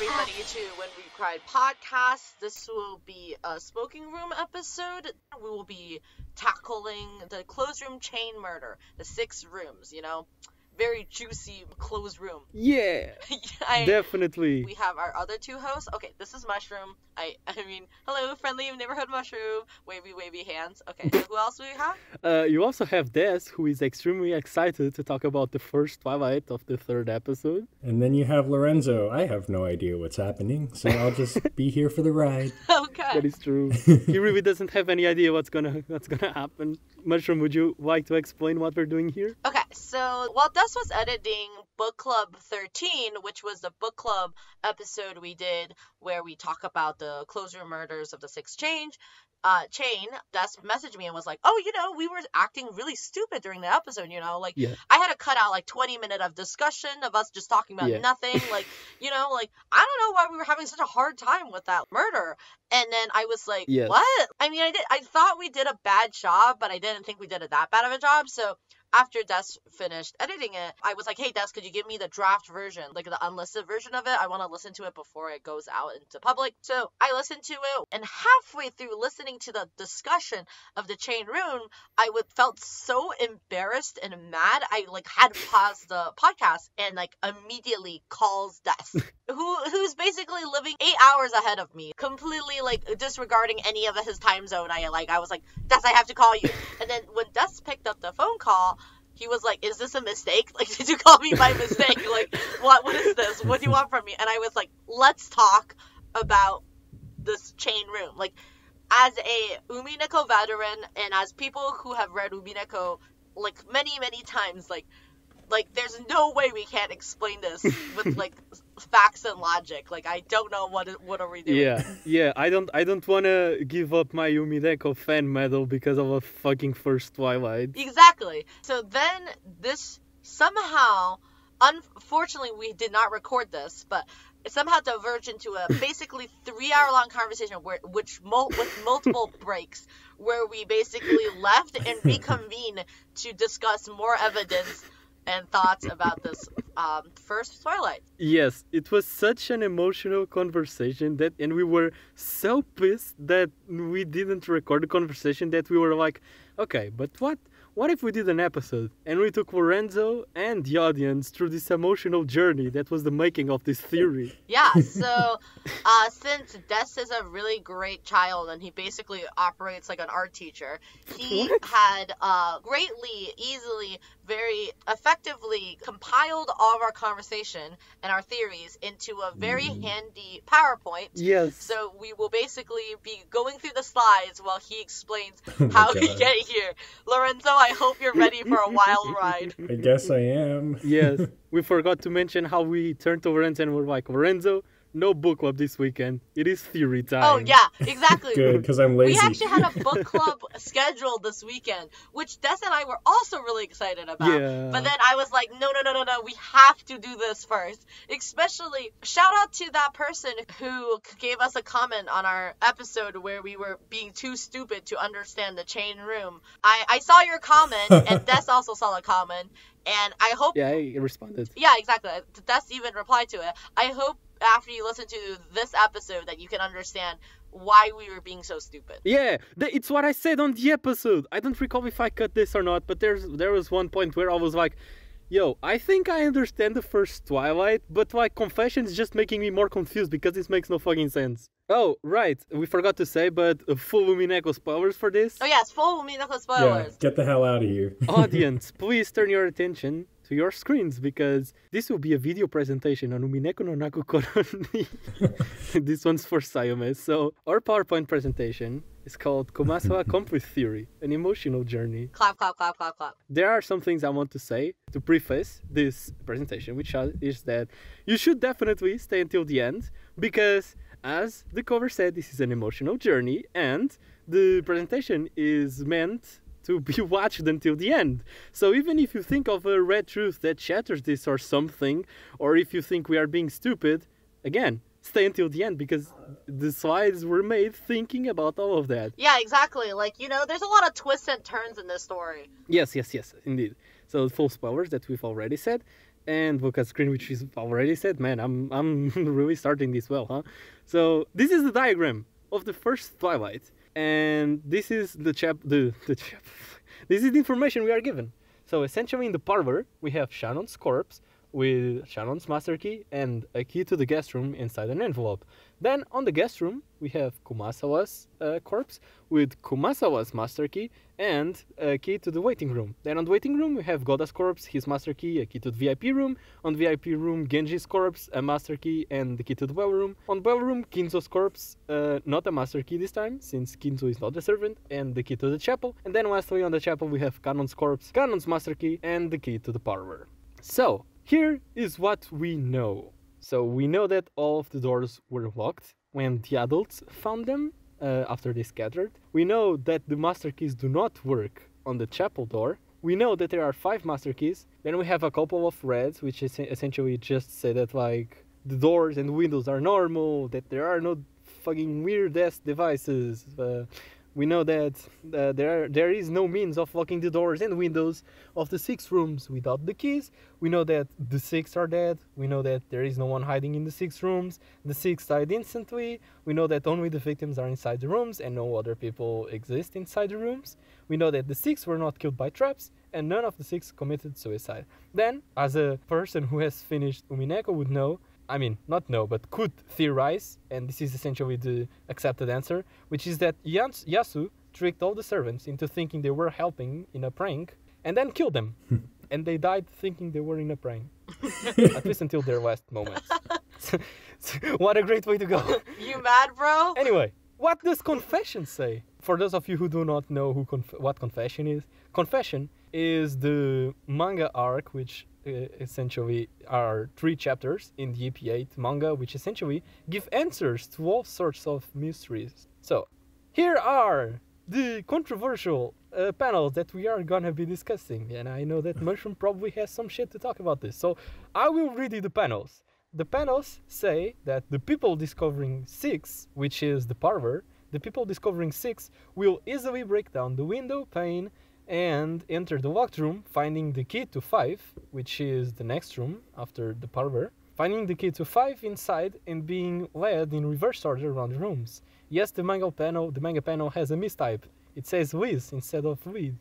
everybody to When We Cried podcast. This will be a smoking room episode. We will be tackling the closed room chain murder, the 6 rooms, very juicy closed room. Yeah, definitely. We have our other 2 hosts. Okay, this is Mushroom. I mean, hello, friendly neighborhood Mushroom. Wavy hands. Okay, so who else do we have? You also have Des, who is extremely excited to talk about the first Twilight of the 3rd episode. And then you have Lorenzo. I have no idea what's happening, so I'll just be here for the ride. Okay. That is true. He really doesn't have any idea what's gonna happen. Mushroom, would you like to explain what we're doing here? Okay, so while Des was editing Book Club 13, which was the book club episode we did where we talk about the closed room murders of the 6th chain, Des messaged me and was like, oh, we were acting really stupid during the episode, Yeah. I had to cut out 20 minutes of discussion of us just talking about nothing, I don't know why we were having such a hard time with that murder. And then I was like, yes. What? I mean, I thought we did a bad job, but I didn't think we did that bad of a job. So after Des finished editing it, I was like, hey, Des, could you give me the draft version, the unlisted version of it? I want to listen to it before it goes out into public. So I listened to it, and halfway through listening to the discussion of the chain room, I felt so embarrassed and mad. I had to pause the podcast and immediately calls Des, who's basically living 8 hours ahead of me, completely disregarding any of his time zone. I was like, Des, I have to call you. And then when Des picked up the phone call, he was like, is this a mistake? Did you call me by mistake? What is this? What do you want from me? And I was like, let's talk about this chain room. As a Umineko veteran and as people who have read Umineko many, many times, there's no way we can't explain this with facts and logic. I don't know what are we doing. Yeah. I don't want to give up my Umineko fan medal because of a fucking first Twilight. Exactly. So then this somehow, unfortunately, we did not record this, but it somehow diverged into a basically 3-hour-long conversation with multiple breaks, where we basically left and reconvened to discuss more evidence and thoughts about this first Twilight. Yes, it was such an emotional conversation and we were so pissed that we didn't record the conversation that we were like, okay, but what if we did an episode and we took Lorenzo and the audience through this emotional journey that was the making of this theory? Yeah, so since Des is a really great child and he basically operates like an art teacher, he had greatly, easily, very effectively compiled all of our conversation and our theories into a very handy PowerPoint. Yes. So we will basically be going through the slides while he explains how we get here. Lorenzo, I hope you're ready for a wild ride. I guess I am. Yes. We forgot to mention how we turned to Lorenzo and were like, Lorenzo, no book club this weekend. It is theory time. Oh, yeah, exactly. Good, because I'm lazy. We actually had a book club scheduled this weekend, which Des and I were also really excited about. Yeah. But then I was like, no, we have to do this first. Especially, shout out to that person who gave us a comment on our episode where we were being too stupid to understand the chain room. I saw your comment, and Des also saw the comment, and I hope... Yeah, I responded. Yeah, exactly. Des even replied to it. I hope after you listen to this episode that you can understand why we were being so stupid. Yeah, it's what I said on the episode. I don't recall if I cut this or not, but there was one point where I was like, yo, I think I understand the first Twilight, but Confession is just making me more confused because this makes no fucking sense. Oh, right, we forgot to say, but full Umineko spoilers for this. Oh yes, full Umineko spoilers. Yeah, get the hell out of here. Audience, please turn your attention to your screens, because this will be a video presentation on Umineko no Naku Koroni. This one's for Sayome. So our PowerPoint presentation is called Komasu Accomplice Theory, an emotional journey. Clap, clap, clap, clap, clap. There are some things I want to say to preface this presentation, which is that you should definitely stay until the end, because as the cover said, this is an emotional journey, and the presentation is meant to be watched until the end. So even if you think of a red truth that shatters this or something, or if you think we are being stupid, again, stay until the end, because the slides were made thinking about all of that. Yeah, exactly. There's a lot of twists and turns in this story. Yes, indeed. So full spoilers that we've already said. and look at screen, which is already said. Man, I'm really starting this well, huh? So this is the diagram of the first Twilight, and this is the this is the information we are given. So essentially in the parlor we have Shannon's corpse with Shannon's master key and a key to the guest room inside an envelope. Then on the guest room we have Kumasawa's corpse with Kumasawa's master key and a key to the waiting room. Then on the waiting room we have Goda's corpse, his master key, a key to the VIP room. On the VIP room Genji's corpse, a master key and the key to the well room. On the well room Kinzo's corpse, not a master key this time since Kinzo is not a servant, and the key to the chapel. And then lastly on the chapel we have Kanon's corpse, Kanon's master key and the key to the parlor. So here is what we know. So we know that all of the doors were locked when the adults found them after they scattered. We know that the master keys do not work on the chapel door. We know that there are 5 master keys. Then we have a couple of reds, which is essentially just say that like the doors and windows are normal, that there are no fucking weird ass devices. We know that there is no means of locking the doors and windows of the 6 rooms without the keys. We know that the 6 are dead. We know that there is no one hiding in the 6 rooms. The 6 died instantly. We know that only the victims are inside the rooms and no other people exist inside the rooms. We know that the 6 were not killed by traps and none of the 6 committed suicide. Then, as a person who has finished Umineko would know, I mean, not know, but could theorize, and this is essentially the accepted answer, which is that Yasu tricked all the servants into thinking they were helping in a prank, and then killed them. And they died thinking they were in a prank. At least until their last moments. What a great way to go. You mad, bro? Anyway, what does Confession say? For those of you who do not know what Confession is the manga arc, which essentially are 3 chapters in the ep3 manga, which essentially give answers to all sorts of mysteries. So here are the controversial panels that we are gonna be discussing, and I know that Mushroom probably has some shit to talk about this, so I will read you the panels. The panels say that the people discovering 6, which is the parlor, the people discovering 6 will easily break down the window pane and enter the locked room, finding the key to 5, which is the next room after the parlor, finding the key to 5 inside and being led in reverse order around the rooms. Yes, the manga panel has a mistype. It says Wiz instead of weed.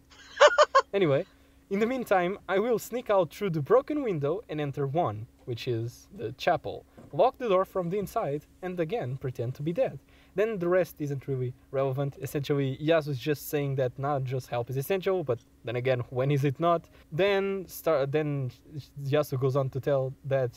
Anyway, in the meantime, I will sneak out through the broken window and enter 1, which is the chapel, lock the door from the inside, and again pretend to be dead. Then the rest isn't really relevant. Essentially, Yasu's just saying that not just help is essential, but then again, when is it not? Then Yasu goes on to tell that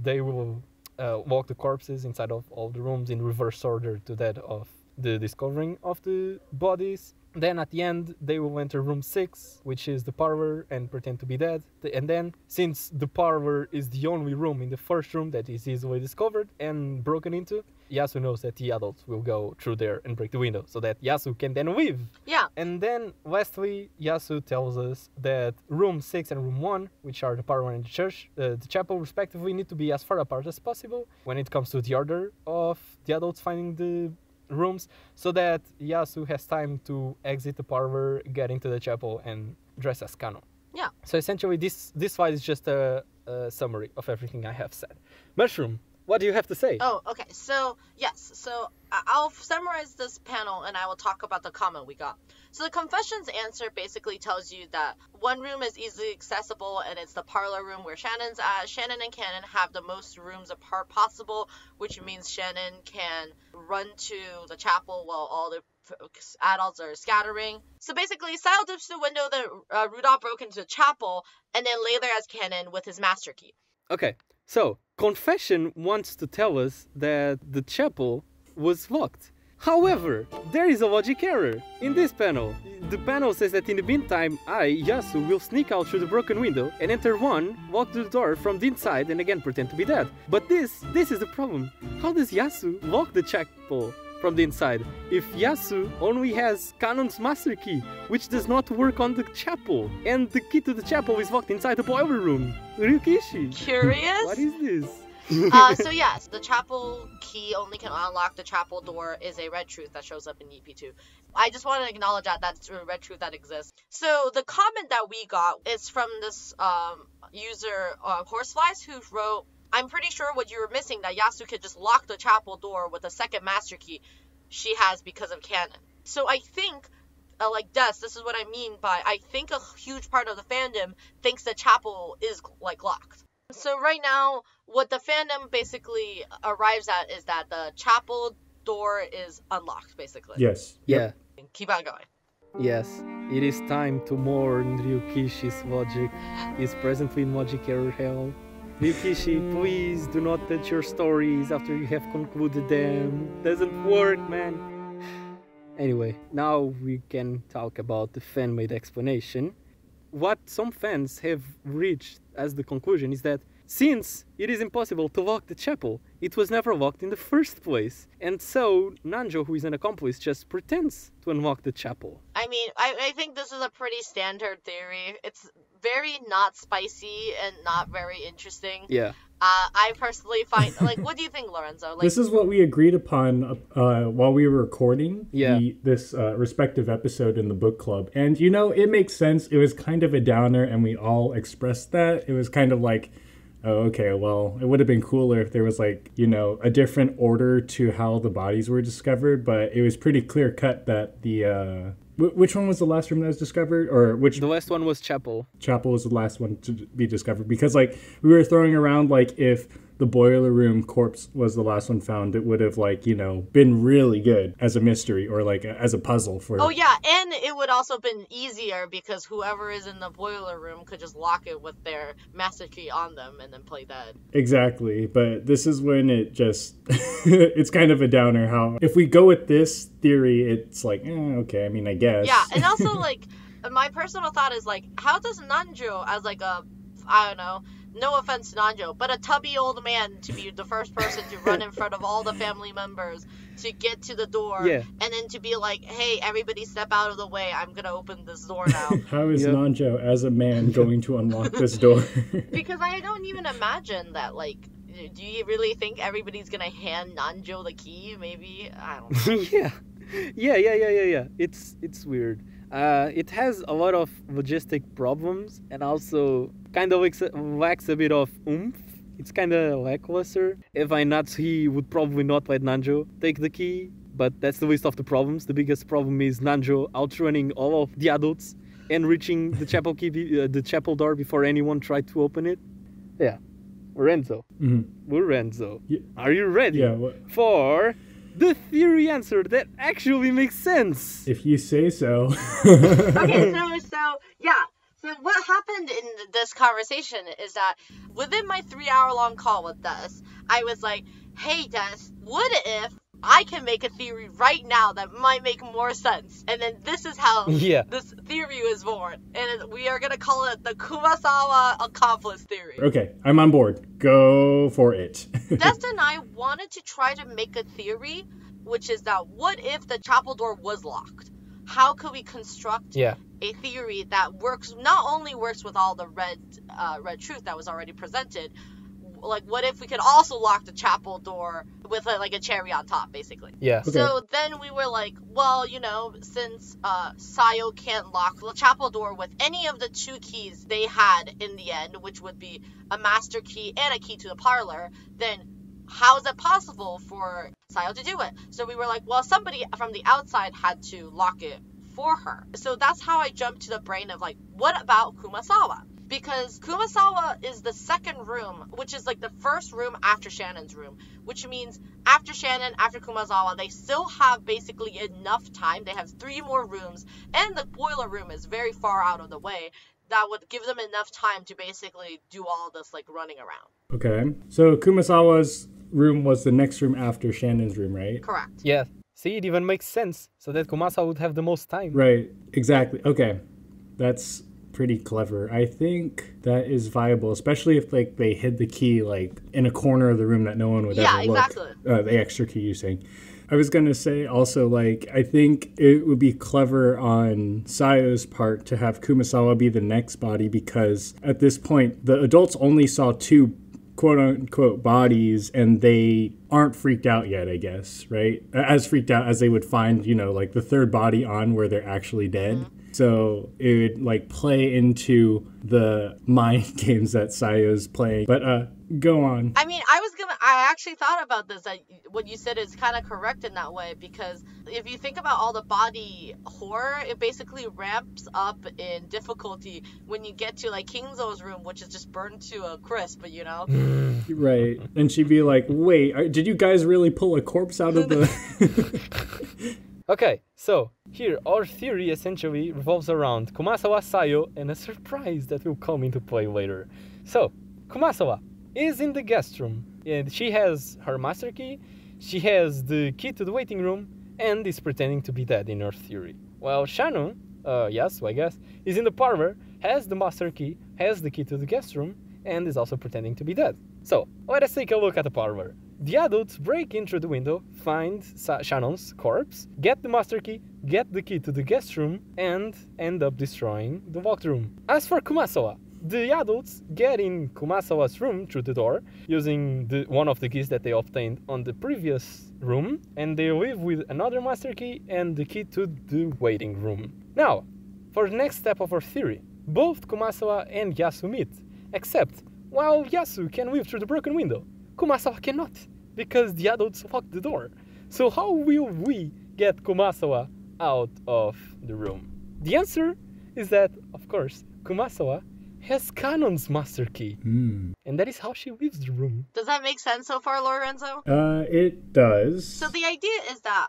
they will walk the corpses inside of all the rooms in reverse order to that of the discovering of the bodies. Then at the end, they will enter room 6, which is the parlor, and pretend to be dead. And then, since the parlor is the only room in the first room that is easily discovered and broken into, Yasu knows that the adults will go through there and break the window, so that Yasu can then leave. Yeah. And then, lastly, Yasu tells us that room 6 and room 1, which are the parlor and the church, the chapel respectively, need to be as far apart as possible when it comes to the order of the adults finding the rooms, so that Yasu has time to exit the parlor, get into the chapel, and dress as Kano. Yeah. So essentially, this slide is just a summary of everything I have said. Mushroom, what do you have to say? Oh, okay. So, yes. So, I'll summarize this panel and I will talk about the comment we got. So, the confessions answer basically tells you that one room is easily accessible and it's the parlor room where Shannon's at. Shannon and Cannon have the most rooms apart possible, which means Shannon can run to the chapel while all the adults are scattering. So basically, Sile dips the window that Rudolph broke into the chapel and then lay there as Cannon with his master key. Okay, so Confession wants to tell us that the chapel was locked. However, there is a logic error in this panel. The panel says that in the meantime, Yasu, will sneak out through the broken window and enter 1, lock the door from the inside and again pretend to be dead. But this is the problem. How does Yasu lock the chapel from the inside if Yasu only has Kanon's master key, which does not work on the chapel, and the key to the chapel is locked inside the boiler room? Ryukishi, Curious? what is this? So yes, the chapel key only can unlock the chapel door is a red truth that shows up in EP2. I just want to acknowledge that that's a red truth that exists. So the comment that we got is from this user Horseflies, who wrote, I'm pretty sure what you were missing, that Yasuke just locked the chapel door with the second master key she has because of canon. So I think, like Des, this is what I mean by, I think a huge part of the fandom thinks the chapel is like locked. So right now, what the fandom basically arrives at is that the chapel door is unlocked, basically. Yes. Yeah. Keep on going. Yes. It is time to mourn Ryukishi's logic. He is presently in logic error hell. Ryukishi, please do not touch your stories after you have concluded them. Doesn't work, man. Anyway, now we can talk about the fan-made explanation. What some fans have reached as the conclusion is that since it is impossible to lock the chapel, it was never locked in the first place. And so Nanjo, who is an accomplice, just pretends to unlock the chapel. I mean, I think this is a pretty standard theory. It's very not spicy and not very interesting. Yeah. I personally find, like, what do you think, Lorenzo? Like, this is what we agreed upon while we were recording this respective episode in the book club. And, you know, it makes sense. It was kind of a downer, and we all expressed that. It was kind of like, oh, okay, well, it would have been cooler if there was, like, you know, a different order to how the bodies were discovered. But it was pretty clear cut that the... which one was the last room that was discovered? Or which... The last one was chapel. Chapel was the last one to be discovered. Because, like, we were throwing around, like, if the boiler room corpse was the last one found, it would have, like, you know, been really good as a mystery or, like, as a puzzle for... Oh, yeah, and it would also been easier because whoever is in the boiler room could just lock it with their master key on them and then play dead. Exactly, but this is when it just... it's kind of a downer how... If we go with this theory, it's like, okay, I mean, I guess. Yeah, and also, like, my personal thought is, like, how does Nanjo, as, like, a, I don't know, no offense to Nanjo, but a tubby old man to be the first person to run in front of all the family members to get to the door, and then to be like, hey, everybody step out of the way, I'm gonna open this door now. How is Nanjo, as a man, going to unlock this door? Because I don't even imagine that, like, do you really think everybody's gonna hand Nanjo the key? Maybe? I don't know. Yeah. It's weird. It has a lot of logistic problems and also kind of lacks a bit of oomph. It's kind of lackluster. If I not, he would probably not let Nanjo take the key, but that's the least of the problems. The biggest problem is Nanjo outrunning all of the adults and reaching the chapel key, the chapel door before anyone tried to open it. Yeah, Lorenzo. Lorenzo, are you ready for the theory answer that actually makes sense? If you say so. Okay, so what happened in this conversation is that within my 3-hour-long call with Des, I was like, hey Des, what if I can make a theory right now that might make more sense? And then this is how this theory was born. And we are going to call it the Kumasawa accomplice theory. Okay, I'm on board. Go for it. Des and I wanted to try to make a theory, which is that what if the chapel door was locked? How could we construct a theory that not only works with all the red truth that was already presented, like what if we could also lock the chapel door with like a cherry on top, basically? Yeah. Okay. So then we were like, well, you know, since Sayo can't lock the chapel door with any of the 2 keys they had in the end, which would be a master key and a key to the parlor, then how is it possible for Sayo to do it? So we were like, well, somebody from the outside had to lock it for her. So that's how I jumped to the brain of like, what about Kumasawa? Because Kumasawa is the second room, which is like the first room after Shannon's room, which means after Shannon, after Kumasawa, they still have basically enough time. They have 3 more rooms, and the boiler room is very far out of the way. That would give them enough time to basically do all this like running around. Okay. So Kumasawa's room was the next room after Shannon's room, right? Correct. Yeah. See, it even makes sense, so that Kumasawa would have the most time. Right. Exactly. Okay. That's pretty clever. I think that is viable, especially if like they hid the key like in a corner of the room that no one would ever look. Yeah, exactly. The extra key you're saying. I was going to say also, like, I think it would be clever on Sayo's part to have Kumasawa be the next body, because at this point, the adults only saw 2 quote-unquote bodies, and they aren't freaked out yet, I guess, right? As freaked out as they would find, you know, like the 3rd body on where they're actually dead. So it would like play into the mind games that Sayo's playing. But go on. I mean, I actually thought about this, that what you said is kind of correct in that way, because if you think about all the body horror, it basically ramps up in difficulty when you get to like Kingzo's room, which is just burned to a crisp, you know? Right. And she'd be like, wait, did you guys really pull a corpse out of the... Okay, so here our theory essentially revolves around Kumasawa, Sayo, and a surprise that will come into play later. So, Kumasawa is in the guest room, and she has her master key, she has the key to the waiting room, and is pretending to be dead in her theory. While Shannon, Yasu I guess, is in the parlor, has the master key, has the key to the guest room, and is also pretending to be dead. So, let us take a look at the parlor. The adults break in through the window, find Shannon's corpse, get the master key, get the key to the guest room, and end up destroying the locked room. As for Kumasawa, the adults get in Kumasawa's room through the door, using one of the keys that they obtained on the previous room, and they leave with another master key and the key to the waiting room. Now, for the next step of our theory, both Kumasawa and Yasu meet, except while Yasu can leave through the broken window, Kumasawa cannot, because the adults locked the door. So how will we get Kumasawa out of the room? The answer is that, of course, Kumasawa has Kanon's master key. And that is how she leaves the room. Does that make sense so far, Lorenzo? It does. So the idea is that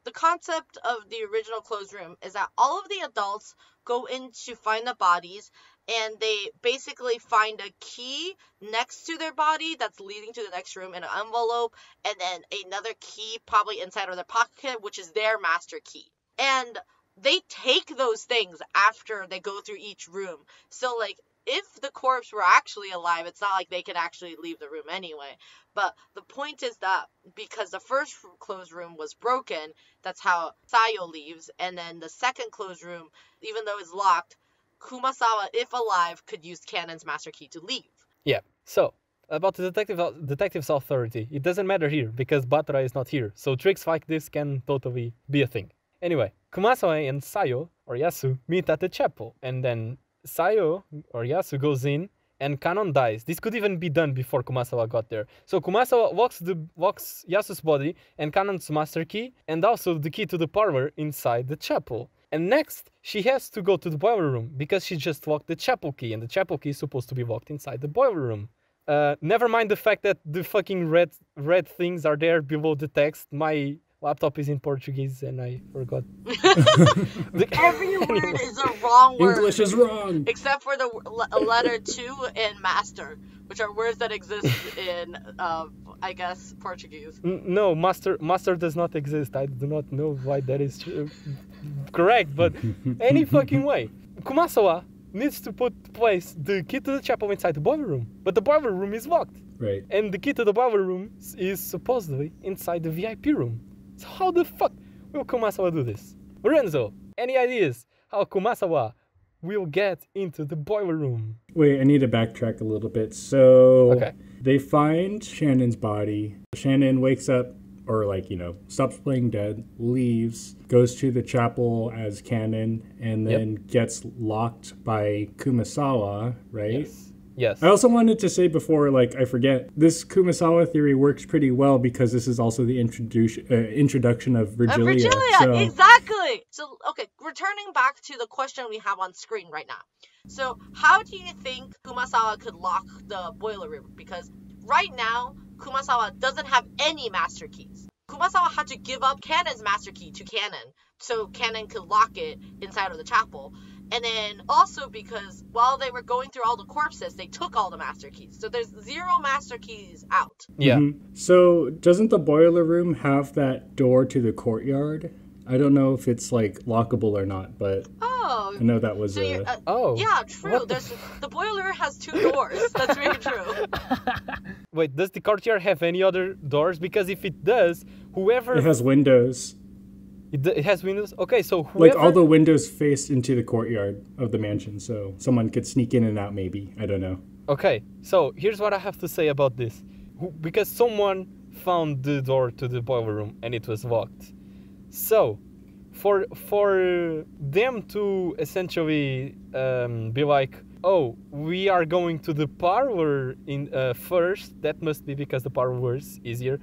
the concept of the original closed room is that all of the adults go in to find the bodies, and they basically find a key next to their body that's leading to the next room in an envelope, and then another key probably inside of their pocket, which is their master key. And they take those things after they go through each room. So, like, if the corpse were actually alive, it's not like they could actually leave the room anyway. But the point is that because the first closed room was broken, that's how Sayo leaves. And then the second closed room, even though it's locked, Kumasawa, if alive, could use Kanon's master key to leave. Yeah, so, about the detective's authority, it doesn't matter here, because Batra is not here, so tricks like this can totally be a thing. Anyway, Kumasawa and Sayo, or Yasu, meet at the chapel, and then Sayo, or Yasu, goes in, and Kanon dies. This could even be done before Kumasawa got there. So Kumasawa walks Yasu's body, and Kanon's master key, and also the key to the parlor inside the chapel. And next, she has to go to the boiler room, because she just locked the chapel key, and the chapel key is supposed to be locked inside the boiler room. Never mind the fact that the fucking red things are there below the text. My laptop is in Portuguese, and I forgot. Every word is a wrong word. English is wrong. Except for the letter 2 and master, which are words that exist in, I guess, Portuguese. No, master does not exist. I do not know why that is correct, but any fucking way. Kumasawa needs to place the key to the chapel inside the boiler room, but the boiler room is locked. Right. And the key to the boiler room is supposedly inside the VIP room. So how the fuck will Kumasawa do this? Lorenzo, any ideas how Kumasawa will get into the boiler room? Wait, I need to backtrack a little bit. So Okay. They find Shannon's body. Shannon wakes up, or stops playing dead, leaves, goes to the chapel as Kanon, and then gets locked by Kumasawa, right? Yes. I also wanted to say before, I forget, this Kumasawa theory works pretty well because this is also the introduction of Virgilia. Exactly! So, okay, returning back to the question we have on screen right now. So, how do you think Kumasawa could lock the boiler room? Because right now, Kumasawa doesn't have any master keys. Kumasawa had to give up Kanon's master key to Kanon, so Kanon could lock it inside of the chapel. And then also because while they were going through all the corpses, they took all the master keys. So there's 0 master keys out. Yeah. Mm-hmm. So doesn't the boiler room have that door to the courtyard? I don't know if it's lockable or not, but I know that was yeah, true. The boiler has 2 doors. That's very true. Wait, does the courtyard have any other doors? Because if it does, whoever... It has windows. It has windows? Okay, so whoever... all the windows faced into the courtyard of the mansion, so someone could sneak in and out maybe. I don't know. Okay, so here's what I have to say about this. Because someone found the door to the boiler room and it was locked. So, for them to essentially be like, oh, we are going to the parlor in first. That must be because the parlor is easier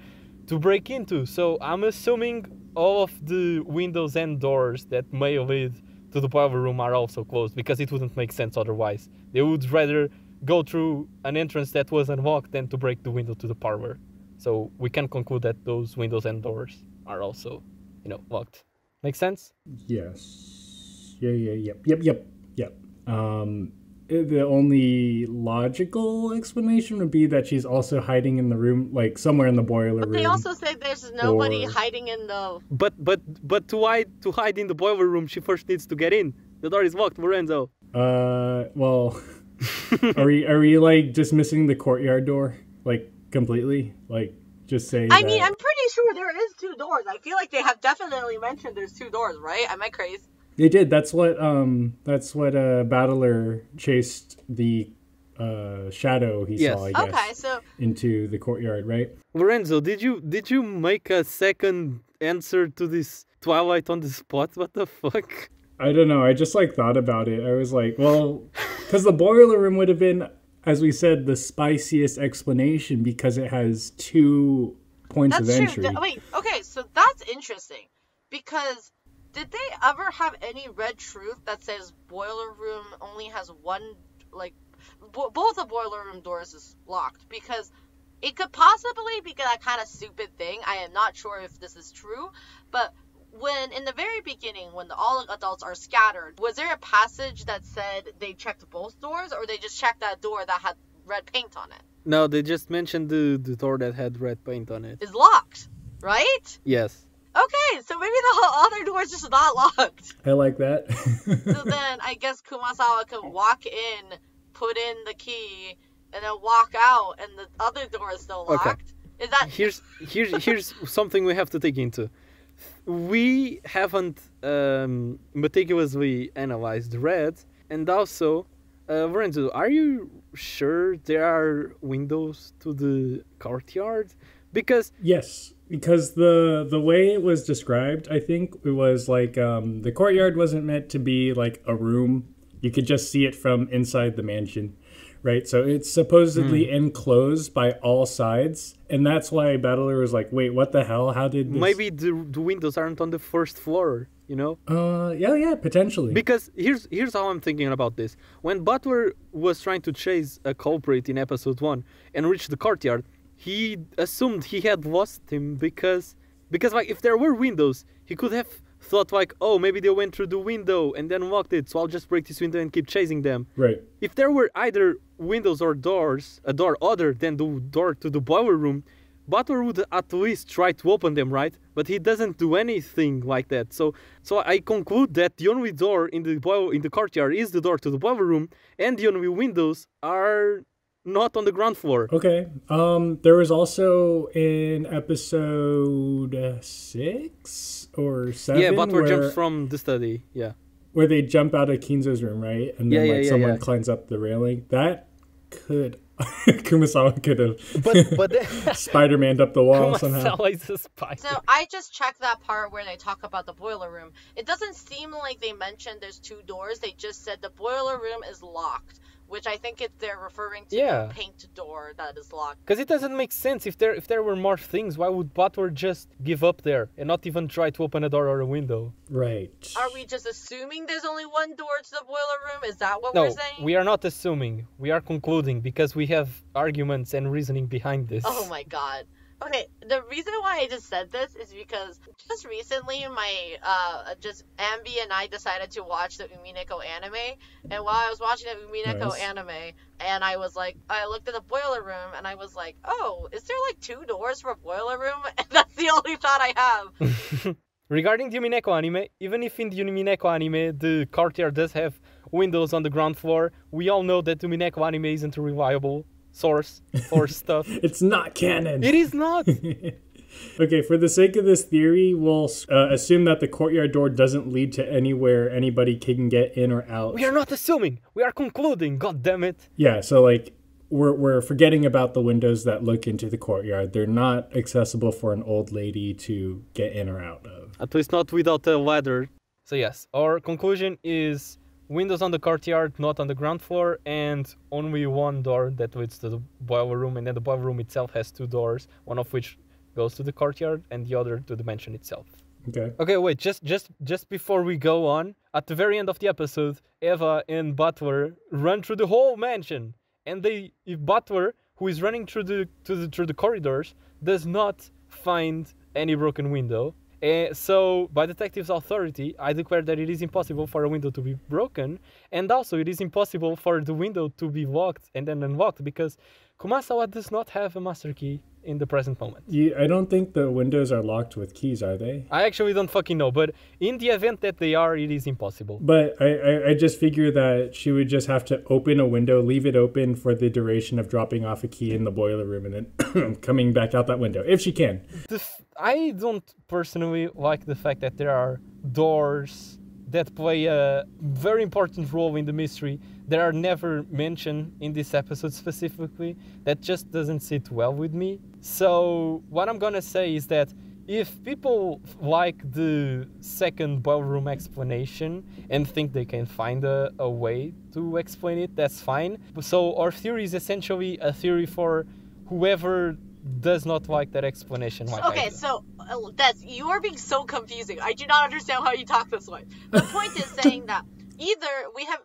to break into. So I'm assuming all of the windows and doors that may lead to the parlor room are also closed, because it wouldn't make sense otherwise. They would rather go through an entrance that was unlocked than to break the window to the parlor. So we can conclude that those windows and doors are also, locked. Make sense? Yes. Yep. The only logical explanation would be that she's also hiding in the room, like somewhere in the boiler room. But they also say there's nobody hiding in the... But to hide in the boiler room, she first needs to get in. The door is locked, Lorenzo. Well, are we like just missing the courtyard door, like completely? Like just say. I mean, I'm pretty sure there is 2 doors. I feel like they have definitely mentioned there's 2 doors, right? Am I crazy? They did. That's what Battler chased the shadow he saw, I guess. Okay, so into the courtyard, right? Lorenzo, did you make a second answer to this Twilight on the spot? What the fuck? I don't know. I just thought about it. I was like, well, because the boiler room would have been, as we said, the spiciest explanation because it has 2 points of entry. Wait, okay, so that's interesting because did they ever have any red truth that says boiler room only has one, both the boiler room doors is locked? Because it could possibly be that kind of stupid thing. I am not sure if this is true, but when in the very beginning, when all adults are scattered, was there a passage that said they checked both doors, or they just checked that door that had red paint on it? No, they just mentioned the door that had red paint on it. Is locked, right? Yes. Okay, so maybe the other door is just not locked. I like that. So then I guess Kumasawa could walk in, put in the key, and then walk out, and the other door is still locked. Okay. Is that... Here's something we have to take into. We haven't meticulously analyzed red, and also, Lorenzo, are you sure there are windows to the courtyard? Because yes, because the way it was described, I think it was like the courtyard wasn't meant to be like a room. You could just see it from inside the mansion, right? So it's supposedly enclosed by all sides, and that's why Battler was like, "Wait, what the hell? How did this?" Maybe the windows aren't on the first floor, Yeah, potentially. Because here's how I'm thinking about this. When Butler was trying to chase a culprit in episode 1 and reach the courtyard, he assumed he had lost him because like if there were windows, he could have thought like, oh, maybe they went through the window and then locked it, so I'll just break this window and keep chasing them. Right. If there were either windows or doors, a door other than the door to the boiler room, Butler would at least try to open them, right? But he doesn't do anything like that. So I conclude that the only door in the courtyard is the door to the boiler room, and the only windows are not on the ground floor. Okay. There was also in episode 6 or 7. Yeah, Butler jumps from the study. Yeah. Where they jump out of Kinzo's room, right? And then someone climbs up the railing. That could Kumasawa could have but Spider-Man'd up the wall somehow. Is a spider. So I just checked that part where they talk about the boiler room. It doesn't seem like they mentioned there's 2 doors. They just said the boiler room is locked, which I think they're referring to the paint door that is locked. Because it doesn't make sense. If there were more things, why would Butler just give up there and not even try to open a door or a window? Right. Are we just assuming there's only one door to the boiler room? Is that what we're saying? No, we are not assuming. We are concluding because we have arguments and reasoning behind this. Oh my god. Okay, the reason why I just said this is because just recently my Ambi and I decided to watch the Umineko anime, and while I was watching the Umineko anime, and I looked at the boiler room and I was like, oh, is there 2 doors for a boiler room? And that's the only thought I have. Regarding the Umineko anime, even if in the Umineko anime the courtyard does have windows on the ground floor, we all know that Umineko anime isn't a reliable source for stuff. It's not canon. It is not. Okay, for the sake of this theory, we'll assume that the courtyard door doesn't lead to anywhere anybody can get in or out. We are not assuming. We are concluding. God damn it. Yeah, so we're forgetting about the windows that look into the courtyard. They're not accessible for an old lady to get in or out of. At least not without a ladder. So yes, our conclusion is windows on the courtyard, not on the ground floor, and only one door that leads to the boiler room, and then the boiler room itself has 2 doors, one of which goes to the courtyard and the other to the mansion itself. Okay, wait, just before we go on, at the very end of the episode, Eva and Butler run through the whole mansion, and Butler, who is running through the corridors, does not find any broken window. So, by detective's authority, I declare that it is impossible for a window to be broken, and also it is impossible for the window to be locked and then unlocked, because Kumasawa does not have a master key in the present moment. I don't think the windows are locked with keys, are they? I actually don't fucking know, but in the event that they are, it is impossible. But I just figure that she would just have to open a window, leave it open for the duration of dropping off a key in the boiler room, and then coming back out that window, if she can. I don't personally like the fact that there are doors that play a very important role in the mystery that are never mentioned in this episode specifically. That just doesn't sit well with me. So what I'm gonna say is that if people like the second ballroom explanation and think they can find a way to explain it, that's fine. So our theory is essentially a theory for whoever does not like that explanation. Okay, so you are being so confusing. I do not understand how you talk this way. The point is saying that either we have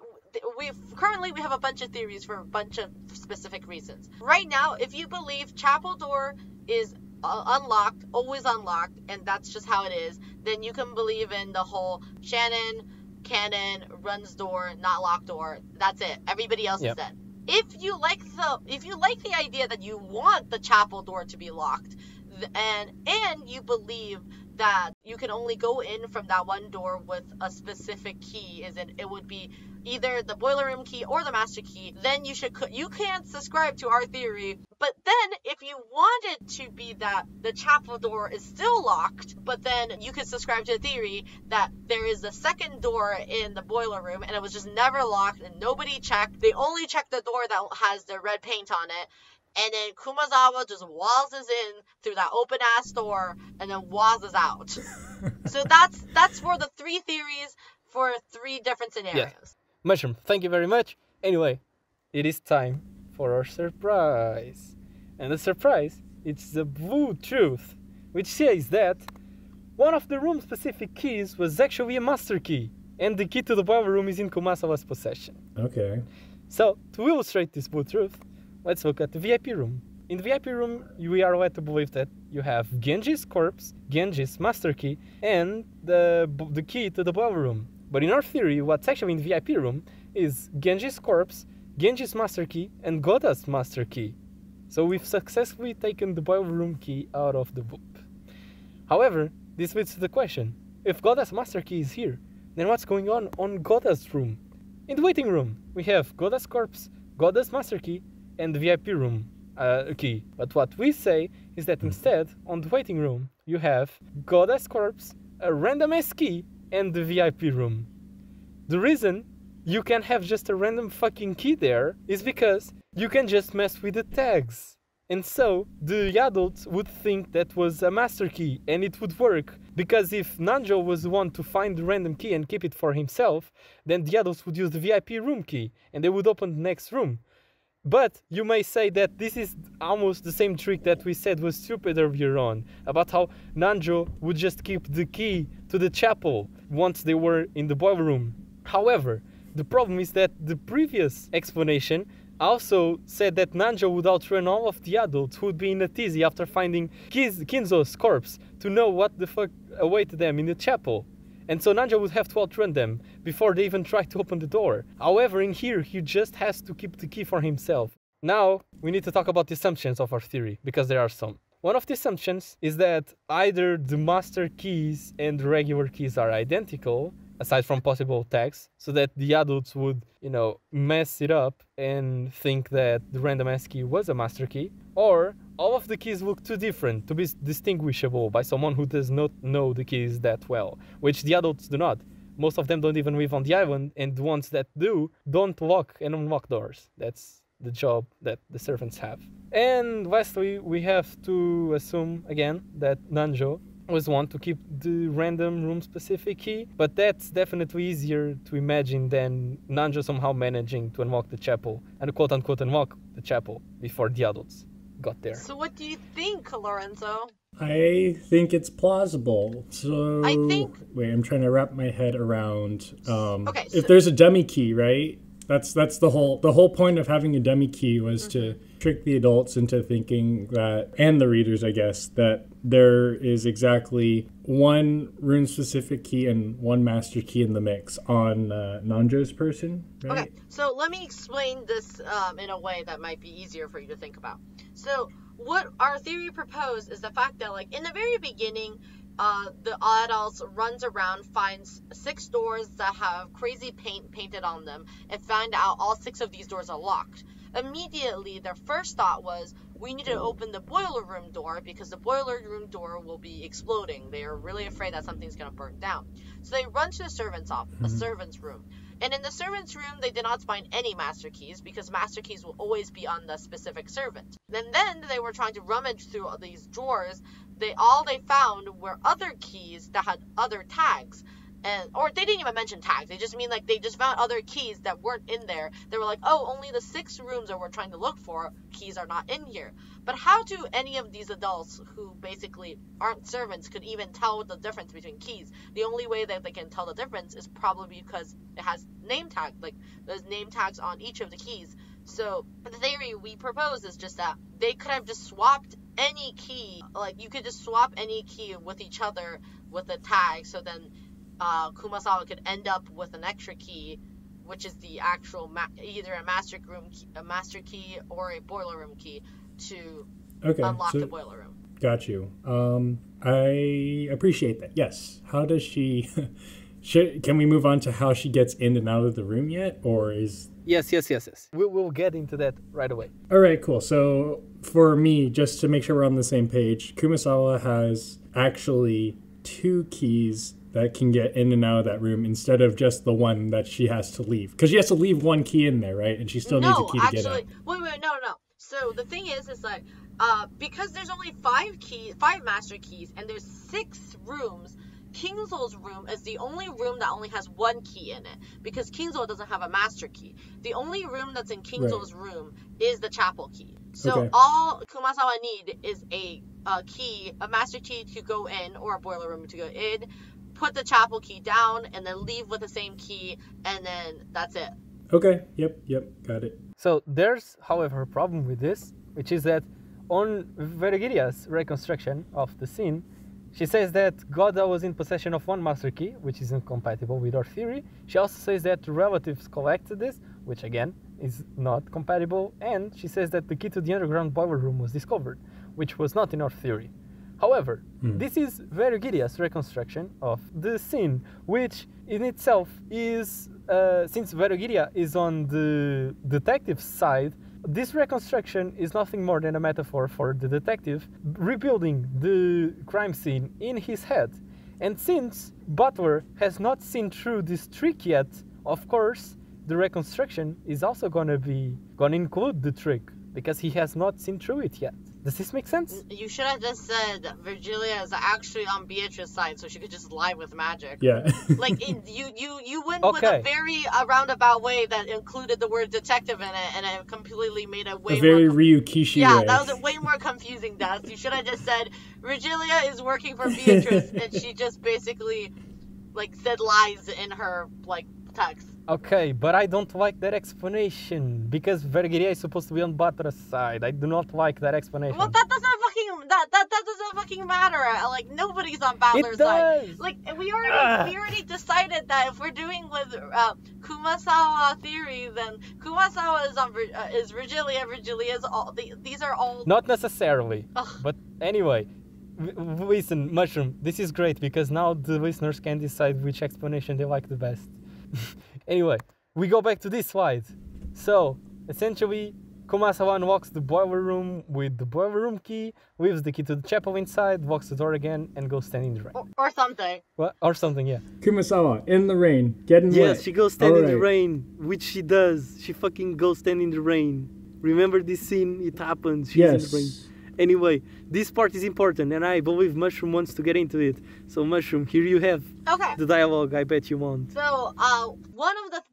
a bunch of theories for a bunch of specific reasons. Right now, if you believe chapel door is unlocked, always unlocked, and that's just how it is, then you can believe in the whole Shannon, Cannon, runs door, not locked door. That's it. Everybody else is dead. If you like the idea that you want the chapel door to be locked, and you believe that you can only go in from that one door with a specific key, it would be either the boiler room key or the master key, then you can subscribe to our theory. But then if you want it to be that the chapel door is still locked, but then you could subscribe to the theory that there is a second door in the boiler room and it was just never locked and nobody checked. They only checked the door that has the red paint on it. And then Kumazawa just waltzes in through that open ass door and then waltzes out. So that's for the 3 theories for 3 different scenarios. Yeah. Mushroom, thank you very much. Anyway, it is time for our surprise. And the surprise, it's the blue truth, which says that one of the room specific keys was actually a master key. And the key to the boiler room is in Kumasawa's possession. Okay. So, to illustrate this blue truth, let's look at the VIP room. In the VIP room, we are led to believe that you have Genji's corpse, Genji's master key, and the key to the boiler room. But in our theory, what's actually in the VIP room is Genji's corpse, Genji's master key, and Goda's master key. So we've successfully taken the boiler room key out of the loop. However, this leads to the question, if Goda's master key is here, then what's going on Goda's room? In the waiting room, we have Goda's corpse, Goda's master key, and the VIP room key. But what we say is that instead, on the waiting room, you have Goda's corpse, a random ass key, and the VIP room. The reason you can have just a random fucking key there is because you can just mess with the tags. And so, the adults would think that was a master key, and it would work, because if Nanjo was the one to find the random key and keep it for himself, then the adults would use the VIP room key, and they would open the next room. But you may say that this is almost the same trick that we said was stupid earlier on, about how Nanjo would just keep the key to the chapel once they were in the boiler room. However, the problem is that the previous explanation also said that Nanjo would outrun all of the adults who would be in a tizzy after finding Kinzo's corpse to know what the fuck awaited them in the chapel. And so Nanjo would have to outrun them before they even try to open the door. However, in here, he just has to keep the key for himself. Now, we need to talk about the assumptions of our theory, because there are some. One of the assumptions is that either the master keys and the regular keys are identical, aside from possible tags, so that the adults would, mess it up and think that the random ass key was a master key, or all of the keys look too different to be distinguishable by someone who does not know the keys that well, which the adults do not. Most of them don't even live on the island, and the ones that do don't lock and unlock doors. That's the job that the servants have. And lastly, we have to assume again that Nanjo was one to keep the random room-specific key, but that's definitely easier to imagine than Nanjo somehow managing to unlock the chapel and quote-unquote unlock the chapel before the adults got there. So what do you think, Lorenzo? I think it's plausible. So I think... Wait, I'm trying to wrap my head around... okay, if there's a dummy key, right? That's the whole point of having a dummy key was to trick the adults into thinking that, and the readers, I guess, that there is exactly one rune-specific key and one master key in the mix on Nanjo's person, right? Okay, so let me explain this in a way that might be easier for you to think about. So what our theory proposed is the fact that, like, in the very beginning, the adults runs around, finds 6 doors that have crazy paint painted on them, and find out all 6 of these doors are locked. Immediately, their first thought was, we need to open the boiler room door because the boiler room door will be exploding. They are really afraid that something's going to burn down. So they run to the servant's room. And in the servant's room, they did not find any master keys because master keys will always be on the specific servant. And then they were trying to rummage through all these drawers. All they found were other keys that had other tags. Or they didn't even mention tags. They just mean like they just found other keys that weren't in there. They were like, oh, only the 6 rooms that we're trying to look for, keys are not in here. But how do any of these adults who basically aren't servants could even tell the difference between keys? The only way that they can tell the difference is probably because it has name tag, like there's name tags on each of the keys. So the theory we propose is just that they could have just swapped any key. Like you could just swap any key with each other with a tag. So then Kumasawa could end up with an extra key, which is the actual either a master key or a boiler room key to unlock the boiler room. Got you. I appreciate that. Yes. How does she? Can we move on to how she gets in and out of the room yet, or is? Yes. We'll get into that right away. All right, cool. So for me, just to make sure we're on the same page, Kumasawa has actually 2 keys that can get in and out of that room instead of just the one that she has to leave. Because she has to leave one key in there, right? And she still needs a key to get out. Wait, no. So the thing is like, because there's only 5 master keys, and there's 6 rooms, Kingsol's room is the only room that only has 1 key in it, because Kingsol doesn't have a master key. The only room that's in Kingsol's room is the chapel key. So all Kumasawa need is a master key to go in, or a boiler room to go in, put the chapel key down, and then leave with the same key, and then that's it. Okay, yep, got it. So there's, however, a problem with this, which is that on Vergilia's reconstruction of the scene, she says that Goda was in possession of 1 master key, which is incompatible with our theory. She also says that relatives collected this, which again is not compatible, and she says that the key to the underground boiler room was discovered, which was not in our theory. However, this is Vergilia's reconstruction of the scene, which in itself is, since Vergilia is on the detective's side, this reconstruction is nothing more than a metaphor for the detective rebuilding the crime scene in his head. And since Butler has not seen through this trick yet, of course, the reconstruction is also gonna include the trick, because he has not seen through it yet. Does this make sense? You should have just said Virgilia is actually on Beatrice's side, so she could just lie with magic. Yeah. Like you went with a very roundabout way that included the word detective in it, and it completely made it way very Ryukishi Yeah, way. that was way more confusing. That you should have just said Virgilia is working for Beatrice, and she just basically like said lies in her like text. Okay, but I don't like that explanation, because Vergilia is supposed to be on Batra's side. I do not like that explanation. Well, that doesn't fucking matter. Like, nobody's on Battler's side. Like, we already decided that if we're doing with Kumasawa theory, then Kumasawa is Virgilia. Virgilia's all. These are all. Not necessarily. Ugh. But anyway, listen, Mushroom. This is great because now the listeners can decide which explanation they like the best. Anyway, we go back to this slide. So, essentially, Kumasawa unlocks the boiler room with the boiler room key, leaves the key to the chapel inside, locks the door again, and goes stand in the rain. Or something. What? Or something, yeah. Kumasawa, in the rain, getting wet. Yes, she goes stand in the rain, which she does. She fucking goes stand in the rain. Remember this scene? It happened. She's in the brain. Anyway, this part is important, and I believe Mushroom wants to get into it. So, Mushroom, here you have the dialogue. I bet you want. So, one of the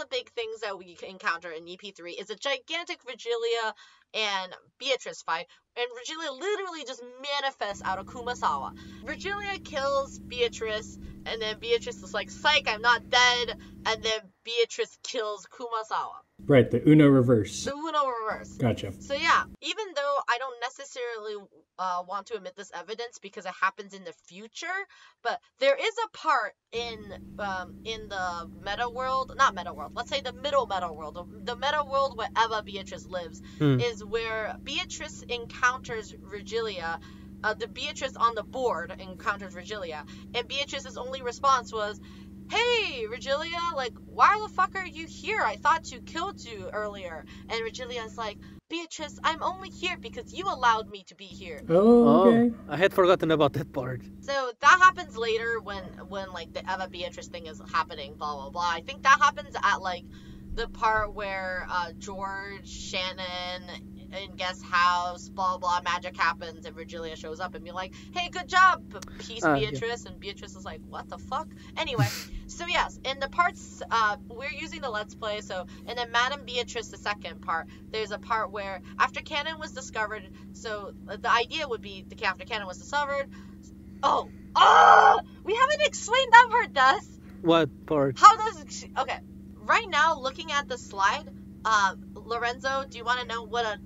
big things that we encounter in ep3 is a gigantic Virgilia and Beatrice fight, and Virgilia literally just manifests out of Kumasawa. Virgilia kills Beatrice, and then Beatrice is like, "Psych, I'm not dead," and then Beatrice kills Kumasawa. Right, the Uno reverse. The Uno reverse. Gotcha. So yeah, even though I don't necessarily want to admit this evidence because it happens in the future, but there is a part in the meta world, not meta world, let's say the middle meta world, the meta world where Eva Beatrice lives, is where Beatrice encounters Virgilia. The Beatrice on the board encounters Virgilia, and Beatrice's only response was, "Hey, Virgilia, like, why the fuck are you here? I thought you killed you earlier." And Virgilia's like, "Beatrice, I'm only here because you allowed me to be here." Oh, okay. I had forgotten about that part. So that happens later when like the Eva Beatrice thing is happening, blah blah blah. I think that happens at like the part where George, Shannon in guest house, blah blah, magic happens, and Virgilia shows up and be like, "Hey, good job, peace, Beatrice." Yeah. And Beatrice is like, "What the fuck?" Anyway, so yes, in the parts we're using the Let's Play. So in the Madame Beatrice, the second part, there's a part where after Canon was discovered. So the idea would be after Canon was discovered. We haven't explained that part, Des. What part? How does okay? Right now, looking at the slide. Lorenzo, do you want to know what a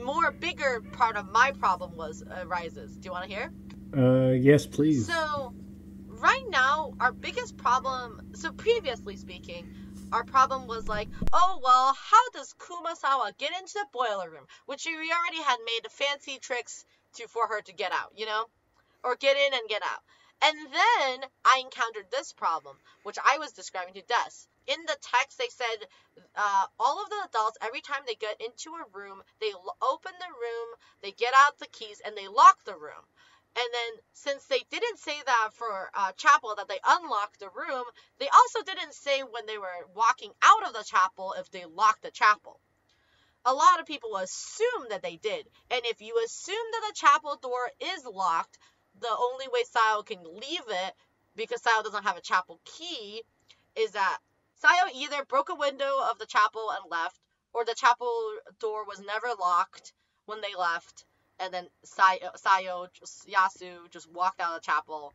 more bigger part of my problem arises? Do you want to hear? Yes, please. So, right now, our biggest problem, so previously speaking, our problem was like, oh, well, how does Kumasawa get into the boiler room? Which we already had made fancy tricks for her to get out, you know? Or get in and get out. And then I encountered this problem, which I was describing to Des. In the text, they said all of the adults, every time they get into a room, they open the room, they get out the keys, and they lock the room. And then, since they didn't say that for chapel, that they unlocked the room, they also didn't say when they were walking out of the chapel if they locked the chapel. A lot of people assume that they did. And if you assume that the chapel door is locked, the only way Sayo can leave it, because Sayo doesn't have a chapel key, is that Sayo either broke a window of the chapel and left, or the chapel door was never locked when they left, and then Yasu just walked out of the chapel,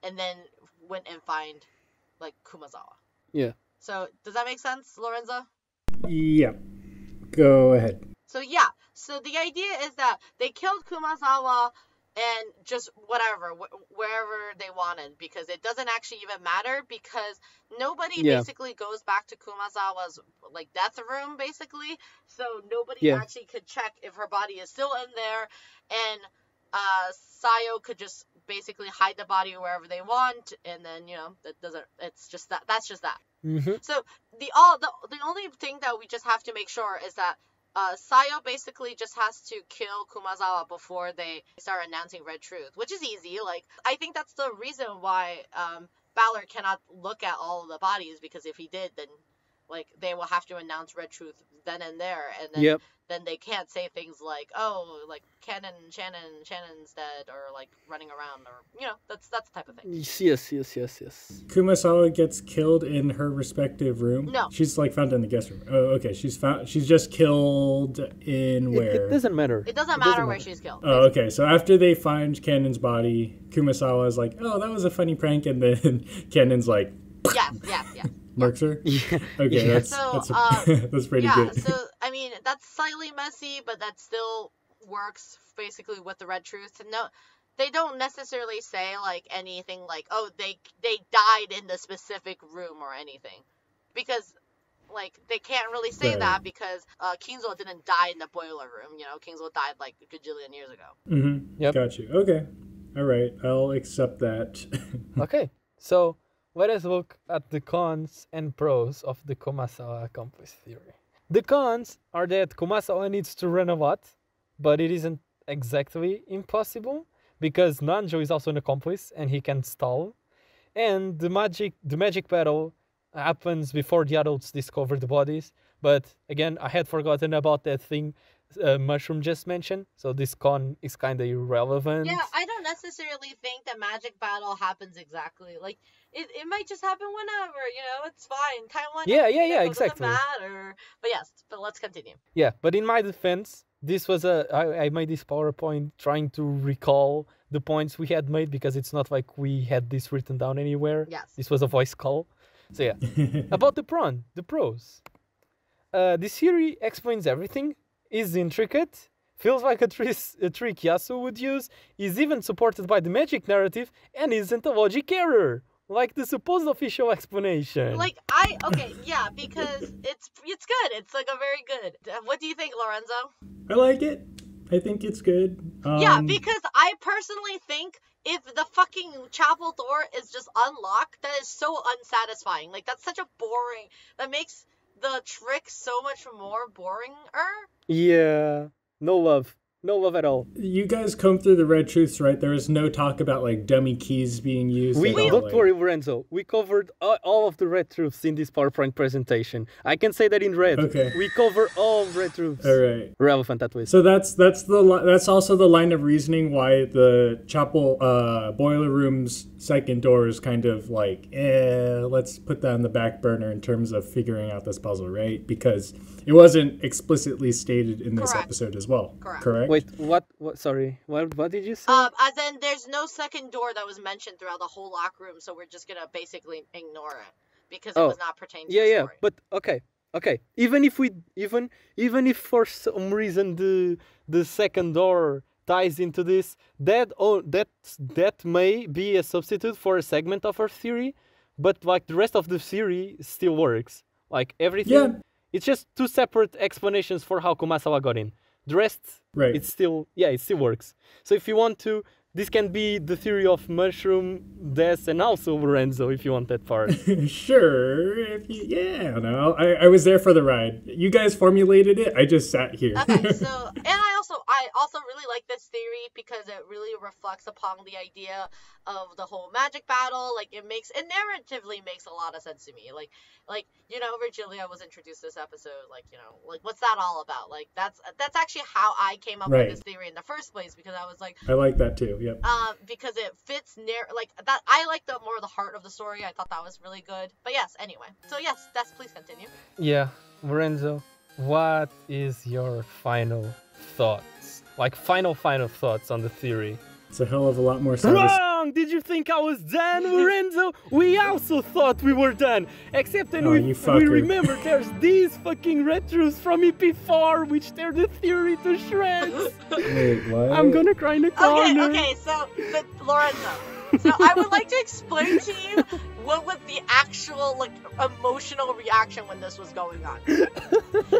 and then went and find, like, Kumasawa. Yeah. So, does that make sense, Lorenzo? Yeah. Go ahead. So, yeah. So, the idea is that they killed Kumasawa and just whatever, wherever they wanted, because it doesn't actually even matter, because nobody basically goes back to Kumasawa's, like, death room, basically, so nobody actually could check if her body is still in there, and Sayo could just basically hide the body wherever they want, and then, you know, that's just that. Mm-hmm. So, the only thing that we just have to make sure is that Sayo basically just has to kill Kumasawa before they start announcing Red Truth, which is easy. Like, I think that's the reason why Ballard cannot look at all of the bodies, because if he did, then, like, they will have to announce Red Truth then and there, and then then they can't say things like, oh, like, Shannon's dead, or, like, running around, or, you know, that's the type of thing. Yes. Kumasawa gets killed in her respective room? No. She's, like, found in the guest room. Oh, okay. She's just killed in where? It doesn't matter. It doesn't matter where she's killed. Oh, okay. So after they find Cannon's body, Kumasawa is like, oh, that was a funny prank, and then Cannon's like... Yeah. Marks her? Yeah. Okay, yeah. That's pretty good. So, I mean, that's slightly messy, but that still works basically with the Red Truth. No, they don't necessarily say, like, anything like, oh, they died in the specific room or anything. Because, like, they can't really say that, because Kingsley didn't die in the boiler room, you know? Kingsley died, like, a gajillion years ago. Mm-hmm. Yep. Got you. Okay. All right. I'll accept that. Okay. So... let us look at the cons and pros of the Kumasawa accomplice theory. The cons are that Kumasawa needs to run a lot, but it isn't exactly impossible, because Nanjo is also an accomplice and he can stall. And the magic battle happens before the adults discover the bodies, But again, I had forgotten about that thing Mushroom just mentioned, so this con is kind of irrelevant. Yeah, I don't necessarily think the magic battle happens exactly. Like, it might just happen whenever, it's fine. Taiwan, yeah, exactly. Doesn't matter. But yes, but let's continue. Yeah, but in my defense, this was I made this PowerPoint trying to recall the points we had made, because it's not like we had this written down anywhere. Yes. This was a voice call. So yeah, about the pros. This theory explains everything, is intricate, feels like a trick Yasuo would use, is even supported by the magic narrative, and isn't a logic error, like the supposed official explanation. Yeah, because it's good. It's like a very good. What do you think, Lorenzo? I like it. I think it's good. Yeah, because I personally think if the fucking chapel door is just unlocked, that is so unsatisfying. Like, that's such a boring. That makes the trick so much more boring-er. Yeah, no love at all. You guys combed through the red truths, right? There was no talk about like dummy keys being used. Don't worry, Lorenzo. We covered all of the red truths in this PowerPoint presentation. I can say that in red. Okay. We cover all red truths. All right. Relevant at least. So that's also the line of reasoning why the chapel boiler room's second door is kind of like, let's put that on the back burner in terms of figuring out this puzzle, right? Because it wasn't explicitly stated in this episode as well. Correct? Wait, what? Sorry, what did you say? As in, there's no second door that was mentioned throughout the whole lock room, so we're just gonna basically ignore it because it was not pertaining to the story. Yeah, but okay. Even if for some reason the second door ties into this, that may be a substitute for a segment of our theory, but like the rest of the theory still works. Like everything, it's just two separate explanations for how Kumasawa got in. The rest, it still works. So if you want to, this can be the theory of Mushroom, Des, and also Lorenzo, if you want that part. Sure. I was there for the ride. You guys formulated it. I just sat here. Okay, so, and I also really like this theory because it really reflects upon the idea of the whole magic battle. Like, it narratively makes a lot of sense to me. Like, Virgilia was introduced this episode, like, what's that all about? Like, that's actually how I came up with this theory in the first place, because I was like, I like that too. Yep. Because it fits like that. I like the more the heart of the story. I thought that was really good. But yes, anyway. So yes, Des, please continue. Yeah, Lorenzo, what is your final thoughts? Like final thoughts on the theory? It's a hell of a lot more Wrong! Did you think I was done, Lorenzo? We also thought we were done. Except then we remember there's these fucking retros from ep3, which tear the theory to shreds. Wait, what? I'm gonna cry in the corner. Okay, so, but Lorenzo, so I would like to explain to you what was the actual, like, emotional reaction when this was going on.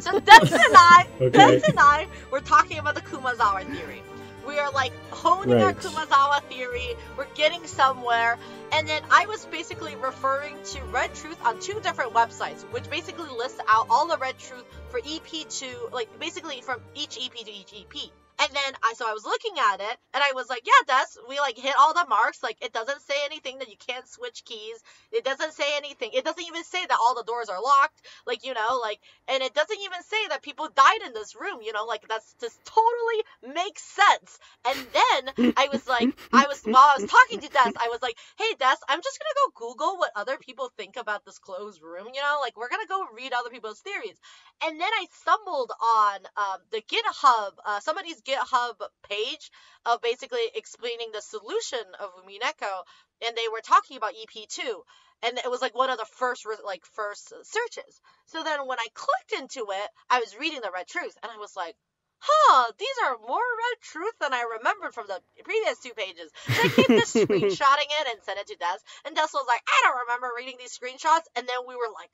So Des and I were talking about the Kumazawa theory. We are like honing our Kumazawa theory. We're getting somewhere. And then I was basically referring to Red Truth on two different websites, which basically lists out all the Red Truth for EP2, like basically from each EP to each EP. And then I was looking at it, and I was like, yeah, Des, we like hit all the marks. Like, it doesn't say anything that you can't switch keys. It doesn't say anything. It doesn't even say that all the doors are locked. Like, and it doesn't even say that people died in this room. Like that's just totally makes sense. And then while I was talking to Des, I was like, hey, Des, I'm just gonna go Google what other people think about this closed room. Like we're gonna go read other people's theories. And then I stumbled on the GitHub, somebody's GitHub page of basically explaining the solution of Umineko, and they were talking about EP2, and it was like one of the first searches. So then when I clicked into it, I was reading the Red Truth, and I was like, these are more Red Truth than I remembered from the previous two pages. So I kept just screenshotting it and sent it to Des, and Des was like, I don't remember reading these screenshots, and then we were like,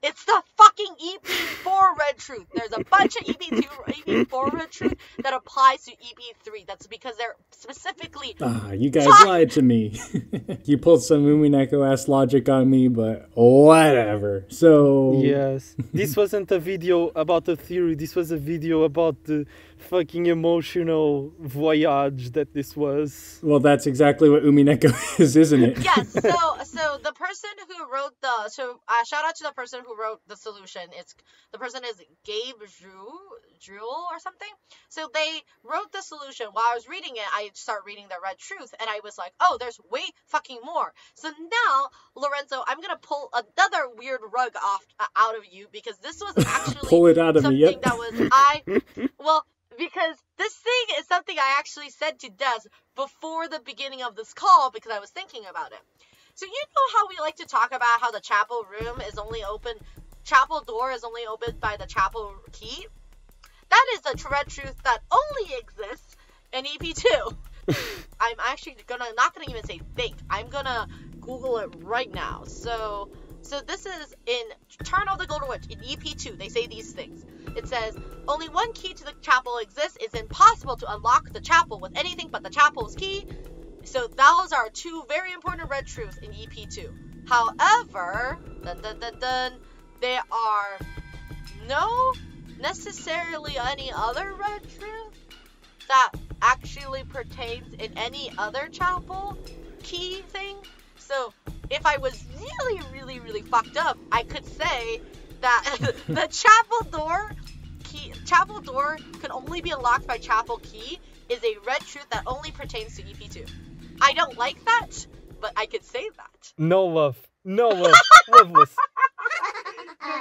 it's the fucking EP4 Red Truth. There's a bunch of EP4 Red Truth that applies to EP3. That's because they're specifically... you guys lied to me. You pulled some Umineko-ass logic on me, but whatever. So... Yes. This wasn't a video about the theory. This was a video about the fucking emotional voyage that this was. Well, that's exactly what Umineko is, isn't it? Yes. So the person who wrote shout out to the person who wrote the solution. The person is Gabe Drew or something. So they wrote the solution. While I was reading it, I start reading the Red Truth, and I was like, oh, there's way fucking more. So now, Lorenzo, I'm gonna pull another weird rug out of you, because this was actually pull it out of me. Yep. that was because this thing is something I actually said to Des before the beginning of this call, because I was thinking about it. So you know how we like to talk about how the chapel door is only opened by the chapel key? That is a Red Truth that only exists in EP2. I'm actually not gonna even say think. I'm gonna Google it right now. So this is in Turn of the Golden Witch in EP2. They say these things. It says, only one key to the chapel exists. It's impossible to unlock the chapel with anything but the chapel's key. So those are two very important Red Truths in EP2. However, there are no necessarily any other Red Truth that actually pertains in any other chapel key thing. So if I was really, really, really fucked up, I could say that the chapel door can only be unlocked by chapel key is a Red Truth that only pertains to EP2. I don't like that, but I could say that. No love. Loveless.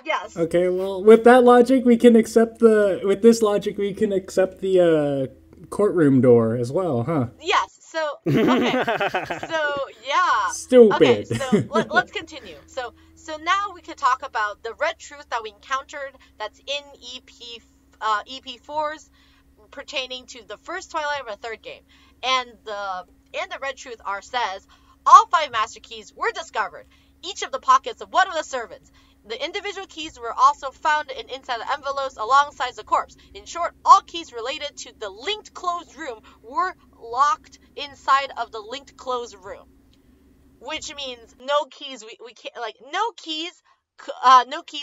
Yes. Okay, well, with that logic, we can accept the courtroom door as well, huh? Yes. So okay. So yeah. Stupid. Okay. So let's continue. So now we could talk about the Red Truth that we encountered that's in EP4s pertaining to the first Twilight or third game, and the Red Truth says all 5 master keys were discovered, each of the pockets of one of the servants. The individual keys were also found inside the envelopes alongside the corpse. In short, all keys related to the linked closed room were locked inside of the linked closed room. Which means no keys, we can't, like, no keys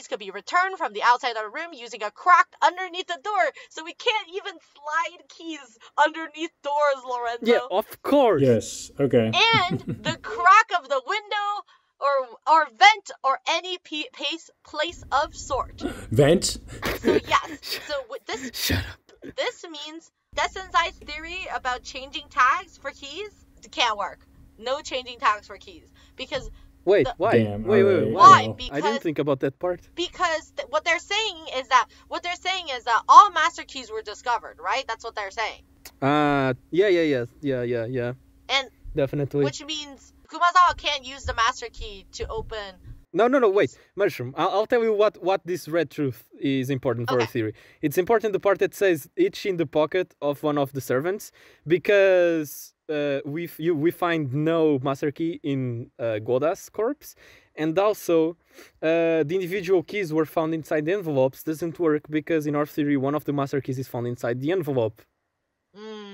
could be returned from the outside of the room using a crack underneath the door. So we can't even slide keys underneath doors, Lorenzo. Yeah, of course. Yes, okay. And the crack of the window or vent or any place of sort. Vent? So yes. So with this, Shut up. This means Desensai's theory about changing tags for keys can't work. No changing tags for keys, because why? Why? Why? Because I didn't think about that part. Because what they're saying is that all master keys were discovered, right? That's what they're saying. Yeah. And definitely. Which means Kumazawa can't use the master key to open. No, wait, Mushroom. I'll tell you what this Red Truth is important for a theory. It's important the part that says each in the pocket of one of the servants, because we find no master key in Goda's corpse, and also the individual keys were found inside the envelopes doesn't work, because in our theory one of the master keys is found inside the envelope.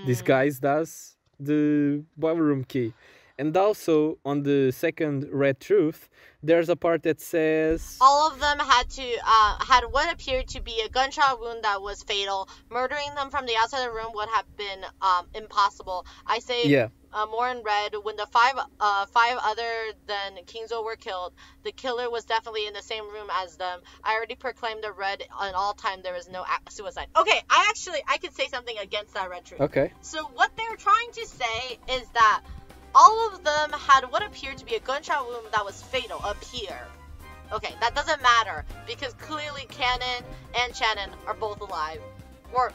Disguised as the boiler room key. And also, on the second Red Truth, there's a part that says all of them had what appeared to be a gunshot wound that was fatal. Murdering them from the outside of the room would have been impossible. I say more in red. When the five other than Kingzo were killed, the killer was definitely in the same room as them. I already proclaimed the red in all time. There was no suicide. Okay, I could say something against that Red Truth. Okay. So what they're trying to say is that all of them had what appeared to be a gunshot wound that was fatal appear. Okay, that doesn't matter, because clearly Canon and Shannon are both alive. Or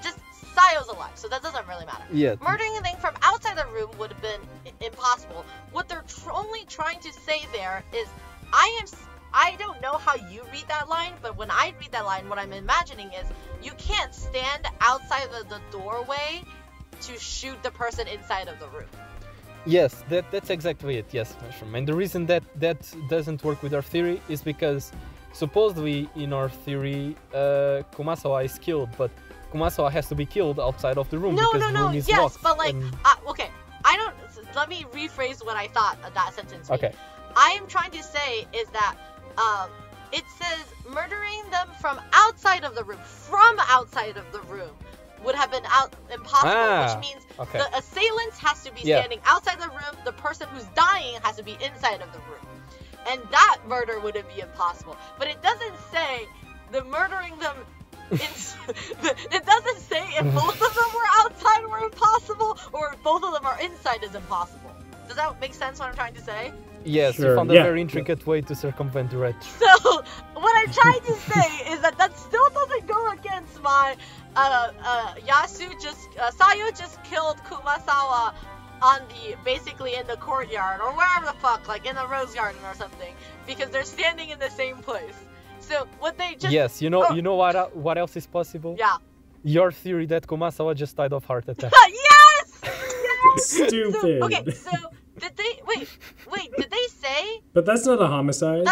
just Sayo's alive, so that doesn't really matter. Yeah. Murdering anything from outside the room would have been impossible. What they're only trying to say there is, I don't know how you read that line, but when I read that line, what I'm imagining is you can't stand outside of the doorway to shoot the person inside of the room. Yes, that's exactly it. Yes, Mushroom. And the reason that doesn't work with our theory is because supposedly in our theory, Kumasawa is killed, but Kumasawa has to be killed outside of the room because the room is locked. Yes, but like, okay, let me rephrase what I thought of that sentence. Okay. I am trying to say is that it says murdering them from outside of the room. From outside of the room would have been impossible, which means the assailants has to be standing outside the room. The person who's dying has to be inside of the room. And that murder wouldn't be impossible. But it doesn't say the murdering them. It doesn't say if both of them were outside were impossible, or if both of them are inside is impossible. Does that make sense what I'm trying to say? Yes, sure. You found a very intricate way to circumvent the red. So, what I'm trying to say is that still doesn't go against my Sayo just killed Kumasawa on basically in the courtyard or wherever the fuck, like in the rose garden or something, because they're standing in the same place. So what they just you know what else is possible? Yeah. Your theory that Kumasawa just died of heart attack. Yes. Stupid. So did they did they say? But that's not a homicide.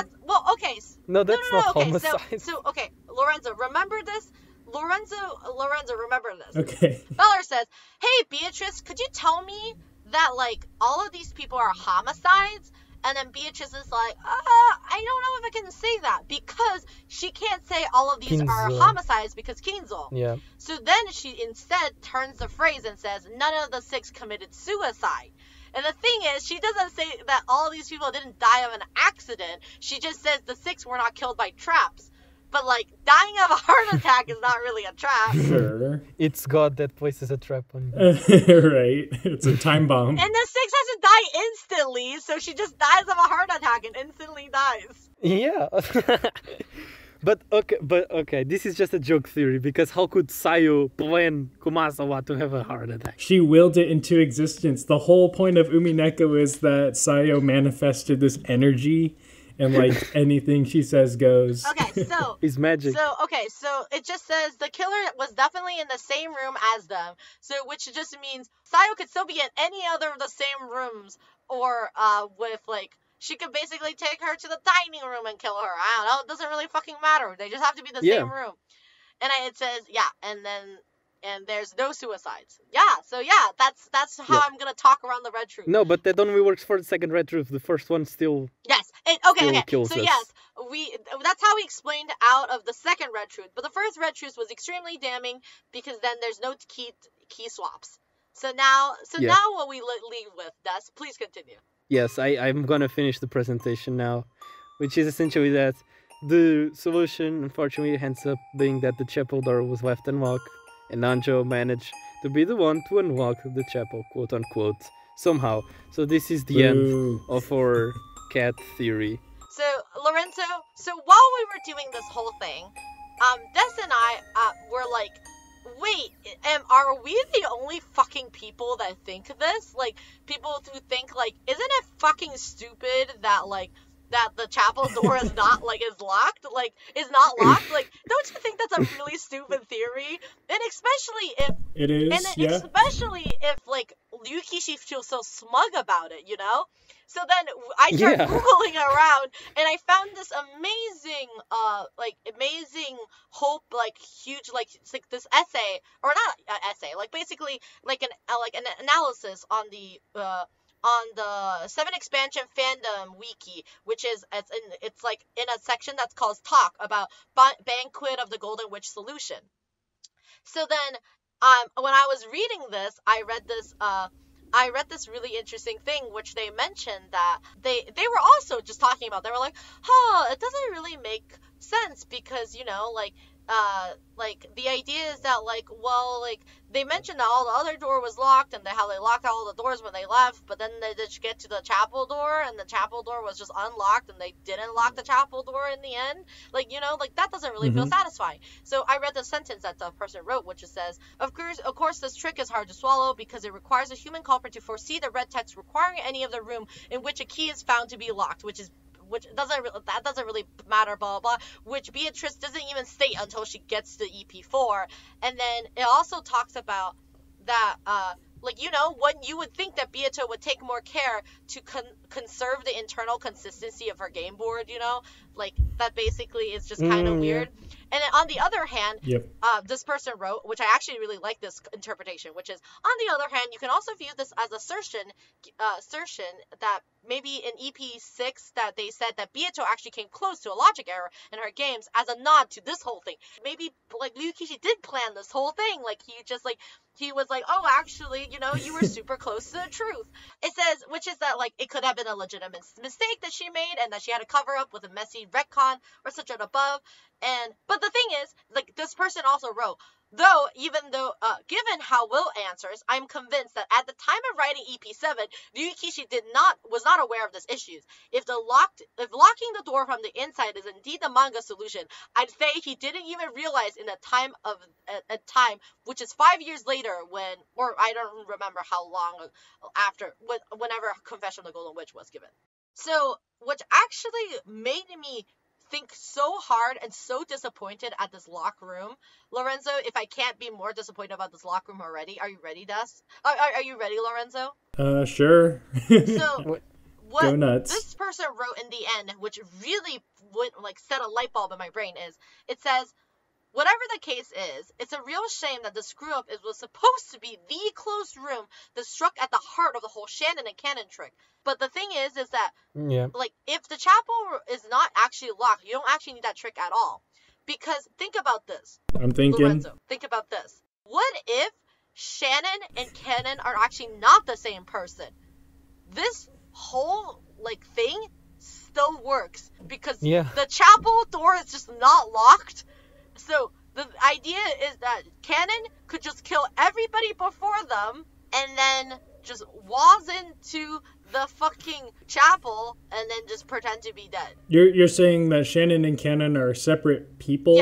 Okay. No, that's not homicide. So Lorenzo, remember this? Lorenzo, remember this. Okay. Feller says, "Hey, Beatrice, could you tell me that like all of these people are homicides?" And then Beatrice is like, I don't know if I can say that, because she can't say all of these are homicides because Kinzo. Yeah. So then she instead turns the phrase and says, none of the 6 committed suicide. And the thing is, she doesn't say that all of these people didn't die of an accident. She just says the 6 were not killed by traps. But, like, dying of a heart attack is not really a trap. Sure. It's God that places a trap on you. Right. It's a time bomb. And the 6 has to die instantly, so she just dies of a heart attack and instantly dies. Yeah. But okay, this is just a joke theory, because how could Sayo plan Kumasawa to have a heart attack? She willed it into existence. The whole point of Umineko is that Sayo manifested this energy, and like anything she says goes. Okay, so it's magic. So it just says the killer was definitely in the same room as them. So which just means Sayo could still be in any other of the same rooms, or with like she could basically take her to the dining room and kill her. I don't know. It doesn't really fucking matter. They just have to be in the same room. And it says and there's no suicides. Yeah, so that's how I'm gonna talk around the red truth. No, but that only works for the second red truth. The first one still. Yes. Kills us. Yes, that's how we explained out of the second red truth. But the first red truth was extremely damning because then there's no key swaps. So now what we leave with, Des, please continue. Yes, I'm gonna finish the presentation now, which is essentially that the solution, unfortunately, ends up being that the chapel door was left unlocked, and Nanjo managed to be the one to unlock the chapel, quote unquote, somehow. So this is the end of our cat theory. So Lorenzo, while we were doing this whole thing, Des and I were like, wait, are we the only fucking people that think this? Like, people who think, like, isn't it fucking stupid that, like, that the chapel door is not, like, is locked? Like, is not locked? Like, don't you think that's a really stupid theory? And especially if... It is, and especially if, like, Yukishi feels so smug about it, you know? So then I started Googling around, and I found this amazing hope, like, huge, like, it's like this essay, or not an essay, like, basically, like an analysis on the 7 Expansion Fandom Wiki, which is, it's like in a section that's called Talk about Banquet of the Golden Witch Solution. So then, when I was reading this, I read this really interesting thing, which they mentioned that they were also just talking about. They were like, it doesn't really make sense because, you know, like the idea is that, like, well, like, they mentioned that all the other door was locked and how they locked all the doors when they left, but then they just get to the chapel door and the chapel door was just unlocked and they didn't lock the chapel door in the end. Like, you know, like, that doesn't really feel satisfying. So I read the sentence that the person wrote, which says, of course, this trick is hard to swallow because it requires a human culprit to foresee the red text requiring any of the room in which a key is found to be locked, which doesn't really matter, blah, blah, blah, which Beatrice doesn't even state until she gets to EP4. And then it also talks about that, like, you know, when you would think that Beato would take more care to conserve the internal consistency of her game board, you know, like, that basically is just kind of weird. And then on the other hand, Yep. this person wrote, which I actually really like this interpretation, which is, on the other hand, you can also view this as assertion that maybe in ep6 that they said that Bieto actually came close to a logic error in her games as a nod to this whole thing. Maybe like Ryukishi did plan this whole thing. Like he was like, oh, actually, you were super close to the truth. It says, which is that like it could have been a legitimate mistake that she made and that she had to cover up with a messy retcon or such an above. But the thing is, like, this person also wrote, given how Will answers, I'm convinced that at the time of writing EP7, Ryukishi was not aware of this issues. If locking the door from the inside is indeed the manga solution, I'd say he didn't even realize in a time which is 5 years later or I don't remember how long after, whenever Confession of the Golden Witch was given. So, which actually made me think so hard and so disappointed at this lock room. Lorenzo, if I can't be more disappointed about this lock room already, are you ready, Des? Are you ready, Lorenzo? Sure. So, what Go nuts. This person wrote in the end, which really would set a light bulb in my brain, is it says, whatever the case is, it's a real shame that the screw-up was supposed to be the closed room that struck at the heart of the whole Shannon and Cannon trick. But the thing is that, if the chapel is not actually locked, you don't actually need that trick at all. Because think about this. I'm thinking. Lorenzo, think about this. What if Shannon and Cannon are actually not the same person? This whole, thing still works. Because the chapel door is just not locked. So the idea is that Cannon could just kill everybody before them and then just waltz into the fucking chapel and then just pretend to be dead. You're saying that Shannon and Cannon are separate people,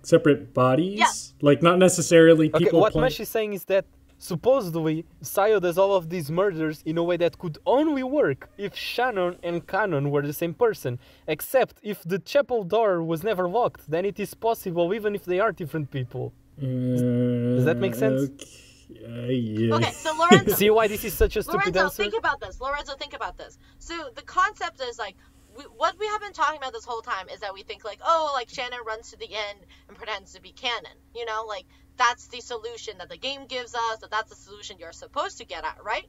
separate bodies? Yeah. Not necessarily people. Okay, what Mesh is saying is that supposedly Sayo does all of these murders in a way that could only work if Shannon and Cannon were the same person. Except if the chapel door was never locked, then it is possible even if they are different people. Does that make sense? Okay. Yeah. Okay, so Lorenzo... See why this is such a stupid answer? Think about this. Lorenzo, think about this. So the concept is, what we have been talking about this whole time is that we think, Shannon runs to the end and pretends to be Cannon. That's the solution that the game gives us, that's the solution you're supposed to get at, right?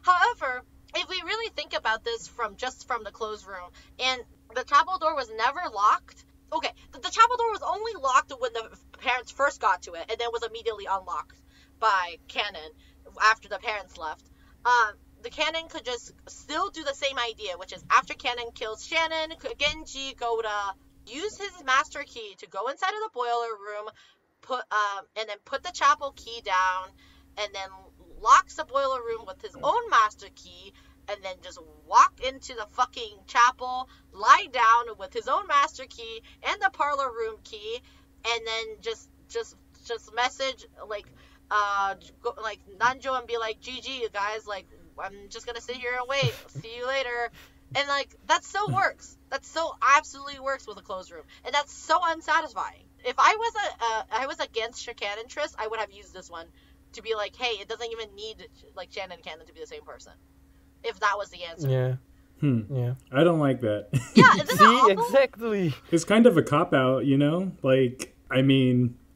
However, if we really think about this from the closed room, and the chapel door was never locked... Okay, the chapel door was only locked when the parents first got to it, and then was immediately unlocked by Cannon after the parents left. The Cannon could just still do the same idea, which is after Cannon kills Shannon, Genji Goda use his master key to go inside of the boiler room, and then put the chapel key down, and then locks the boiler room with his own master key, and then just walk into the fucking chapel, lie down with his own master key and the parlor room key, and then just message Nanjo and be like, GG, you guys, I'm just gonna sit here and wait. See you later. And that so works. That so absolutely works with a closed room, and that's so unsatisfying. If I was against Shannon Triss, I would have used this one to be like, hey, it doesn't even need Shannon and Cannon to be the same person. If that was the answer. Yeah. Yeah. I don't like that. Yeah, isn't that awful? Exactly. It's kind of a cop-out,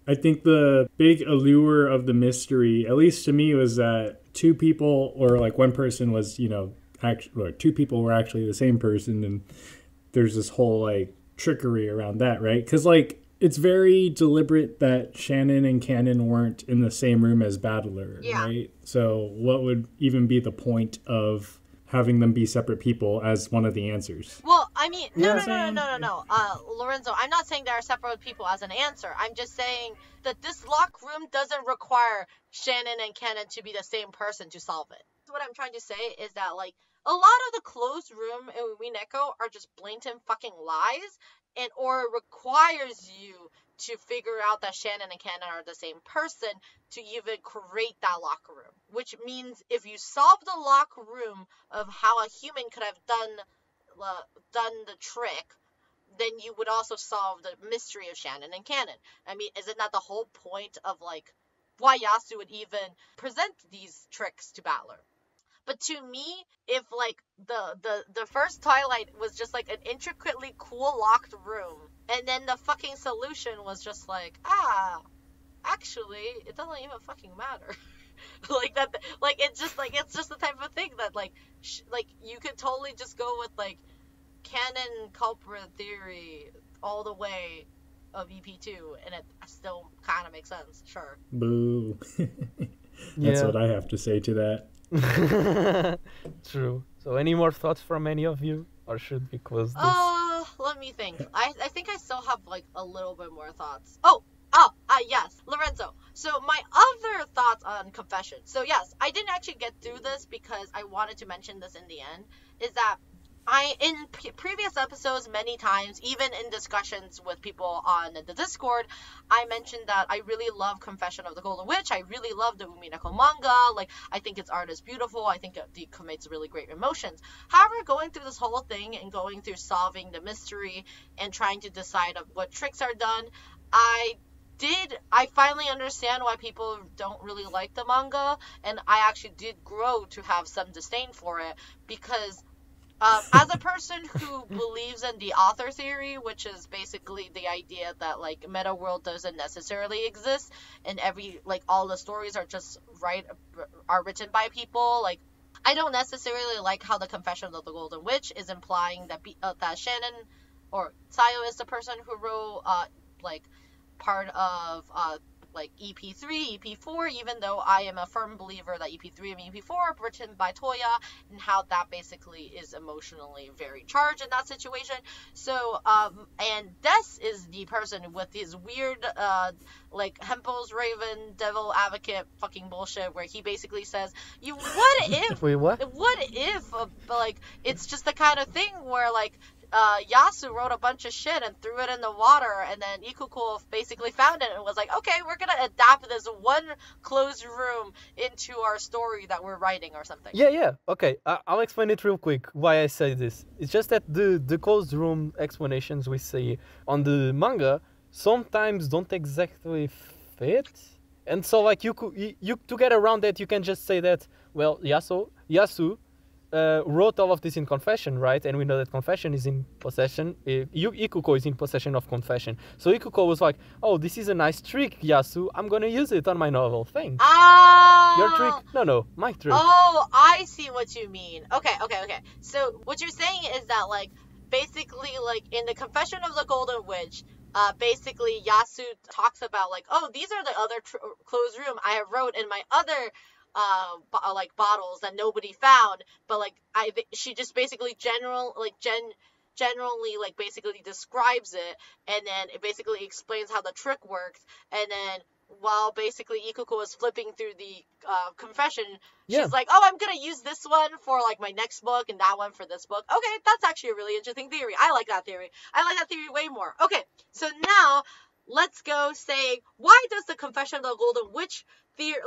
I think the big allure of the mystery, at least to me, was that two people, or one person was, two people were actually the same person, and there's this whole trickery around that, right? Because it's very deliberate that Shannon and Cannon weren't in the same room as Battler, right? So what would even be the point of having them be separate people as one of the answers? Well, I mean, no. Lorenzo, I'm not saying there are separate people as an answer. I'm just saying that this lock room doesn't require Shannon and Cannon to be the same person to solve it. What I'm trying to say is that, a lot of the closed room in Umineko are just blatant fucking lies, or requires you to figure out that Shannon and Cannon are the same person to even create that locker room. Which means if you solve the locker room of how a human could have done the trick, then you would also solve the mystery of Shannon and Cannon. I mean, is it not the whole point of why Yasu would even present these tricks to Battler? But to me, if the first Twilight was just an intricately cool locked room And then the fucking solution was just like, actually, it doesn't even fucking matter. Like that, like it's just the type of thing that like you could totally just go with like canon culprit theory all the way of EP2, and it still kind of makes sense. Sure. Boo. That's what I have to say to that. True. So, any more thoughts from any of you, or should we close this? Let me think. I think I still have like a little bit more thoughts. Yes, Lorenzo. So my other thoughts on confession. So yes, I didn't actually get through this because I wanted to mention this in the end. Is that in previous episodes many times, even in discussions with people on the Discord, I mentioned that I really love Confession of the Golden Witch. I really love the Umineko manga. Like, I think its art is beautiful. I think it conveys really great emotions. However, going through this whole thing and going through solving the mystery and trying to decide what tricks are done, I finally understand why people don't really like the manga, and I actually did grow to have some disdain for it, because as a person who believes in the author theory, which is basically the idea that like meta world doesn't necessarily exist, and all the stories are just written by people, like I don't necessarily like how the Confession of the Golden Witch is implying that that Shannon or Sayo is the person who wrote part of EP3, EP4, even though I am a firm believer that EP3 and EP4 are written by Toya, and how that basically is emotionally very charged in that situation. So, and Des is the person with his weird, Hempel's Raven, Devil Advocate fucking bullshit, where he basically says, what if, Wait, what? What if, it's just the kind of thing where, Yasu wrote a bunch of shit and threw it in the water, and then Ikuko basically found it and was like, okay, we're gonna adapt this one closed room into our story that we're writing or something. Yeah. Okay, I'll explain it real quick why I say this. It's just that the closed room explanations we see on the manga sometimes don't exactly fit. And so, you to get around that, you can just say that, well, Yasu wrote all of this in Confession, right? And we know that Confession is in possession. Ikuko is in possession of Confession. So Ikuko was like, oh, this is a nice trick, Yasu. I'm going to use it on my novel. Thanks. Your trick? No, my trick. Oh, I see what you mean. Okay. So what you're saying is that, basically, in the Confession of the Golden Witch, basically Yasu talks about, oh, these are the other closed room I have wrote in my other bottles that nobody found, but she just basically generally basically describes it, and then it basically explains how the trick works, and then while basically Ikuko is flipping through the confession, she's like, oh, I'm gonna use this one for my next book and that one for this book. Okay, that's actually a really interesting theory. I like that theory way more. Okay, so now let's go say, why does the Confession of the Golden Witch theory,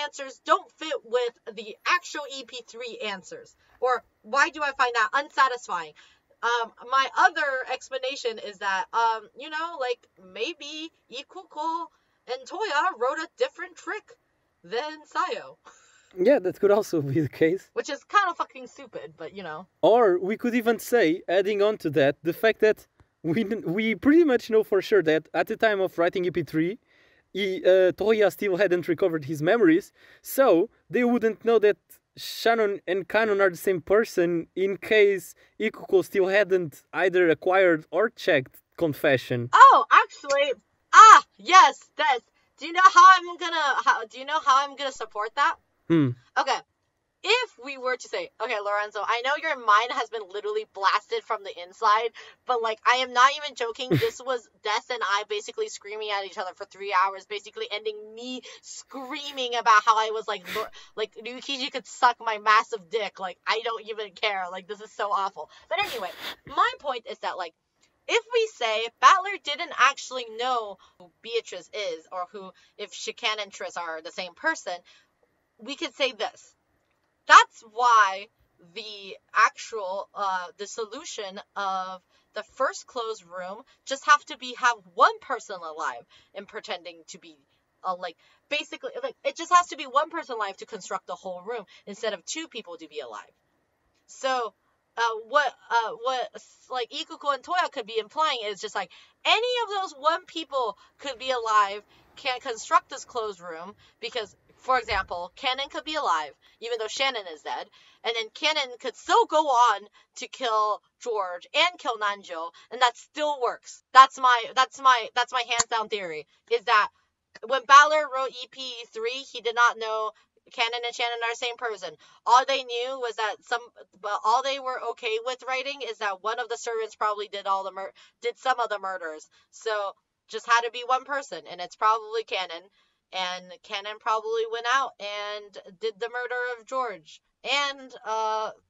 answers don't fit with the actual EP3 answers? Or why do I find that unsatisfying? My other explanation is that, maybe Ikuko and Toya wrote a different trick than Sayo. Yeah, that could also be the case. Which is kind of fucking stupid, but Or we could even say, adding on to that, the fact that we pretty much know for sure that at the time of writing EP3, Toya still hadn't recovered his memories, so they wouldn't know that Shannon and Kanon are the same person in case Ikuko still hadn't either acquired or checked Confession. Oh, actually, yes, Des. Do you know how I'm gonna support that? Okay. If we were to say, okay, Lorenzo, I know your mind has been literally blasted from the inside, but I am not even joking. This was Des and I basically screaming at each other for 3 hours, basically ending me screaming about how I was like Ryukichi could suck my massive dick. I don't even care. This is so awful. But anyway, my point is that, if we say Battler didn't actually know who Beatrice is, or if Shikan and Triss are the same person, we could say this. That's why the actual, the solution of the first closed room just have one person alive and pretending to be, basically, it just has to be one person alive to construct the whole room instead of two people to be alive. So, what like Ikuko and Toya could be implying is just like any of those one people could be alive, can construct this closed room, because for example, Cannon could be alive even though Shannon is dead, and then Cannon could still go on to kill George and kill Nanjo, and that still works. That's my hands down theory, is that when Ballard wrote ep3, he did not know Cannon and Shannon are the same person. All they knew was that all they were okay with writing is that one of the servants probably did some of the murders. So just had to be one person, and it's probably Cannon. And Cannon probably went out and did the murder of George and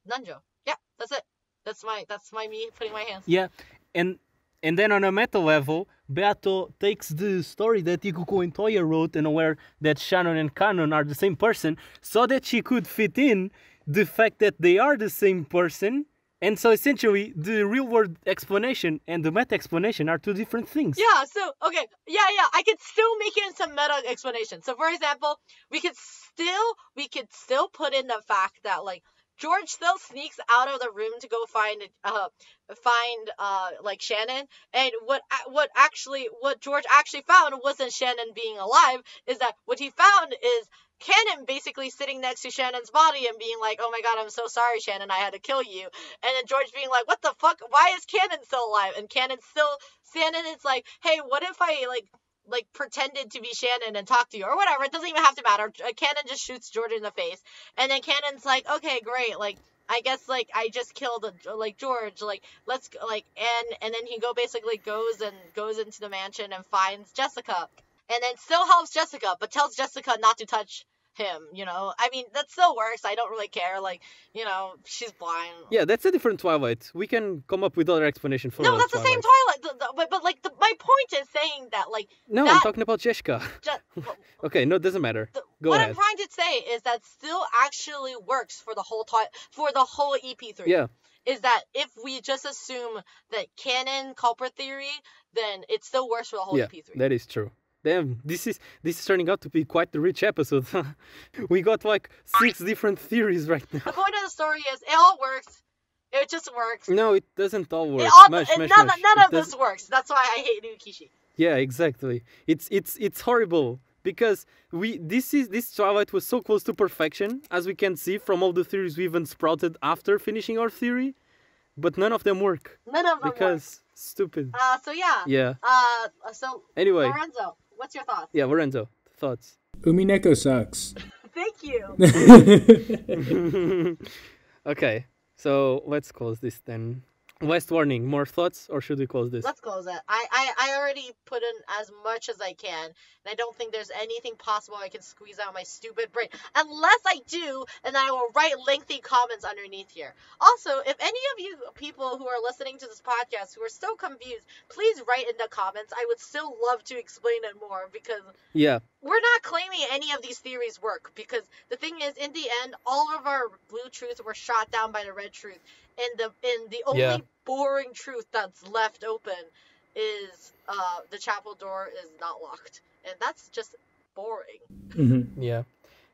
Nanjo. Yeah, that's it. That's my me putting my hands. Yeah, and then on a meta level, Beato takes the story that Ikuko and Toya wrote and aware that Shannon and Kanon are the same person, so that she could fit in the fact that they are the same person. And so essentially, the real-world explanation and the meta explanation are two different things. Yeah, so, okay, yeah, I could still make it some meta explanation. So, for example, we could still put in the fact that, like, George still sneaks out of the room to go find like Shannon, and what George actually found wasn't Shannon being alive, is that what he found is Cannon basically sitting next to Shannon's body and being like, oh my god, I'm so sorry, Shannon, I had to kill you. And then George being like, what the fuck? Why is Cannon still alive? And Cannon is like, hey, what if I, like pretended to be Shannon and talk to you, or whatever. It doesn't even have to matter. Cannon just shoots George in the face. And then Cannon's like, okay, great. Like, I guess, like, I just killed, like, George. Like, let's, like, and then he goes into the mansion and finds Jessica. And then still helps Jessica, but tells Jessica not to touch him, you know? I mean, that still works. I don't really care. Like, you know, she's blind. Yeah, that's a different Twilight. We can come up with other explanation for no, that's Twilight. The same Twilight. But like, my point is saying that, like... No, I'm talking about Jessica. Okay, no, it doesn't matter. Go ahead. What I'm trying to say is that still actually works for the whole EP3. Yeah. Is that if we just assume that canon culprit theory, then it still works for the whole EP3. Yeah, that is true. Damn, this is turning out to be quite the rich episode. We got like 6 different theories right now. The point of the story is, it all works. It just works. No, it doesn't all work. None of this works. That's why I hate Nukishi. Yeah, exactly. It's horrible because this Twilight was so close to perfection, as we can see from all the theories we even sprouted after finishing our theory, but none of them work. None of them because stupid. So yeah. Yeah. So anyway, Lorenzo, what's your thoughts? Yeah, Lorenzo, thoughts. Umineko sucks. Thank you. Okay, so let's close this then. Last warning, more thoughts, or should we close this? Let's close it. I already put in as much as I can, and I don't think there's anything possible I can squeeze out of my stupid brain. Unless I do, and then I will write lengthy comments underneath here. Also, if any of you people who are listening to this podcast who are still confused, please write in the comments. I would still love to explain it more, because we're not claiming any of these theories work, because the thing is, in the end, all of our blue truths were shot down by the red truth. And the only boring truth that's left open is the chapel door is not locked. And that's just boring. Mm-hmm. Yeah.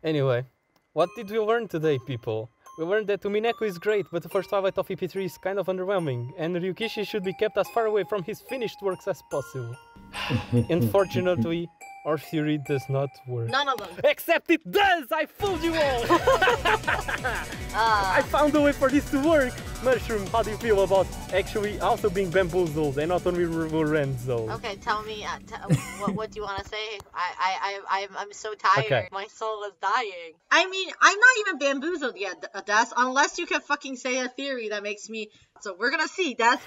Anyway, what did we learn today, people? We learned that Umineko is great, but the first Twilight of EP3 is kind of underwhelming, and Ryukishi should be kept as far away from his finished works as possible. Unfortunately, our theory does not work. None of them. Except it does! I fooled you all! I found a way for this to work! Mushroom, how do you feel about actually also being bamboozled and not only Lorenzo? Okay, tell me, what do you want to say? I'm so tired. Okay. My soul is dying. I mean, I'm not even bamboozled yet, Des, unless you can fucking say a theory that makes me... So we're gonna see, Des.